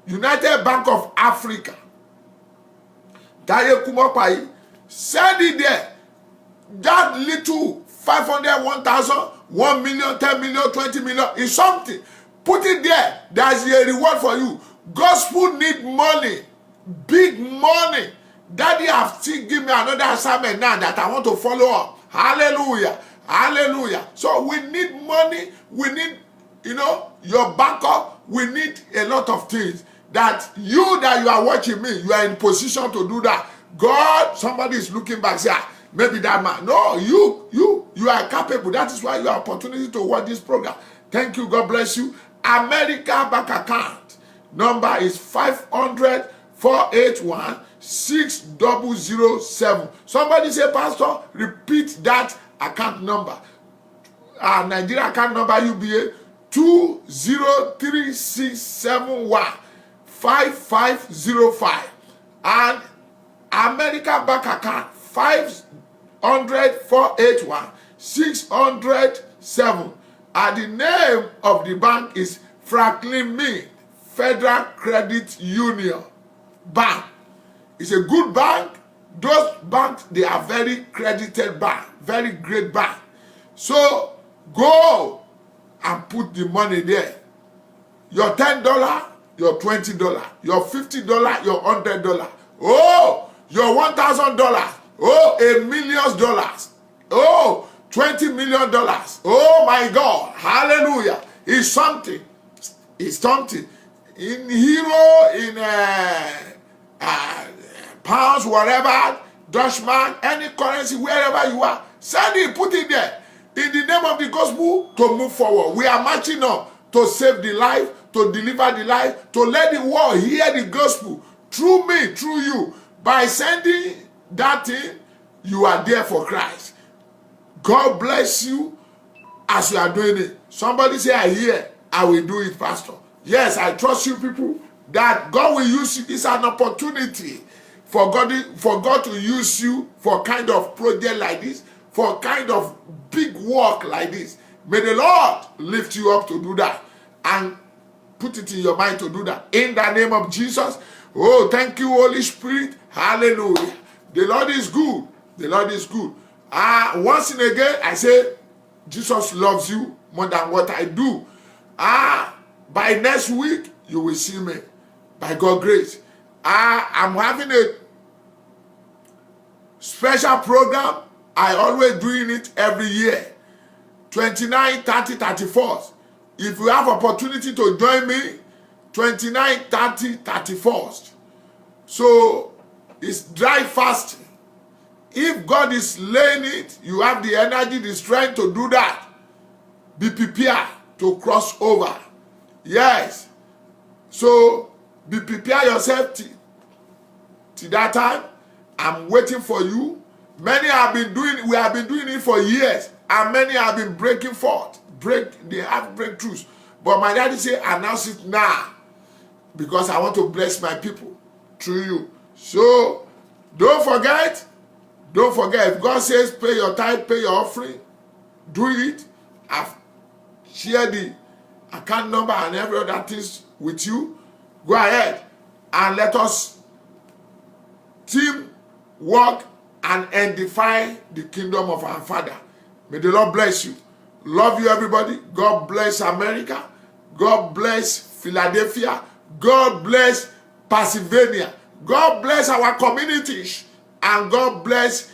United Bank of Africa. Daye Kumopai, send it there. That little 500, 1,000, 1 million, 10 million, 20 million is something. Put it there. There's a reward for you. Gospel need money. Big money. Daddy have still give me another assignment now that I want to follow up. Hallelujah. Hallelujah. So we need money. We need, your backup. We need a lot of things. That you are watching me, you are in position to do that. God, somebody is looking back, say, maybe that man. No, you are capable. That is why you have opportunity to watch this program. Thank you. God bless you. America bank account number is 500-481-6007. Somebody say, Pastor, repeat that account number. Nigeria account number UBA 2036715505 and American bank account 500-481-607. And the name of the bank is Franklin Mint Federal Credit Union Bank. It's a good bank. Those banks, they are very credited bank, very great bank. So go and put the money there. Your $10, your $20, your $50, your $100. Oh, your $1,000. Oh, $1 million. Oh, $20 million. Oh my God. Hallelujah. It's something. It's something. In euro, in pounds, whatever, Dutchman, any currency, wherever you are, send it, put it there. In the name of the gospel, to move forward. We are marching on to save the life, to deliver the life, to let the world hear the gospel through me, through you. By sending that thing, you are there for Christ. God bless you as you are doing it. Somebody say, I hear, I will do it, Pastor. Yes, I trust you people that God will use you. It's an opportunity for God to use you for kind of project like this, for kind of big work like this. May the Lord lift you up to do that and put it in your mind to do that. In the name of Jesus. Oh, thank you, Holy Spirit. Hallelujah. The Lord is good. The Lord is good. Once and again, I say, Jesus loves you more than what I do. By next week, you will see me. By God's grace. I'm having a special program. I always doing it every year. 29, 30, 31st. If you have opportunity to join me, 29, 30, 31st. So, it's dry fasting. If God is laying it, you have the energy, the strength to do that. Be prepared to cross over. Yes. So, be prepared yourself till that time. I'm waiting for you. Many have been doing, we have been doing it for years, and many have been breaking forth. They have breakthroughs. But my daddy said, announce it now, because I want to bless my people through you. So, don't forget, if God says pay your tithe, pay your offering, do it. I've shared the account number and every other things with you. Go ahead and let us team work and edify the kingdom of our Father. May the Lord bless you. Love you, everybody. God bless America. God bless Philadelphia. God bless Pennsylvania. God bless our communities. And God bless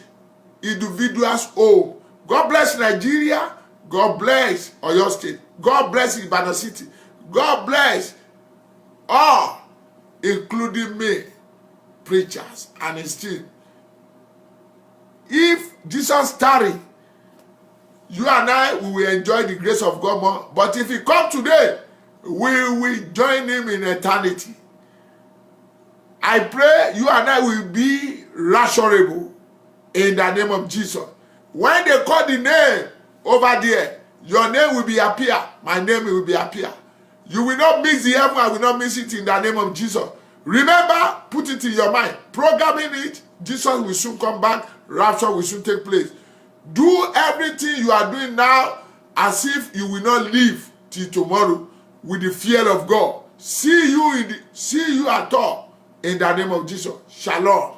individuals' home. God bless Nigeria. God bless Oyo State. God bless Ibadan City. God bless all, including me, preachers, and still. If Jesus tarry, you and I, we will enjoy the grace of God more. But if he come today, we will join him in eternity. I pray you and I will be rapturable in the name of Jesus. When they call the name over there, your name will be appear. My name will be appear. You will not miss the heaven. I will not miss it in the name of Jesus. Remember, put it in your mind. Programming it, Jesus will soon come back. Rapture will soon take place. Do everything you are doing now as if you will not live till tomorrow with the fear of God. See you at all in the name of Jesus. Shalom.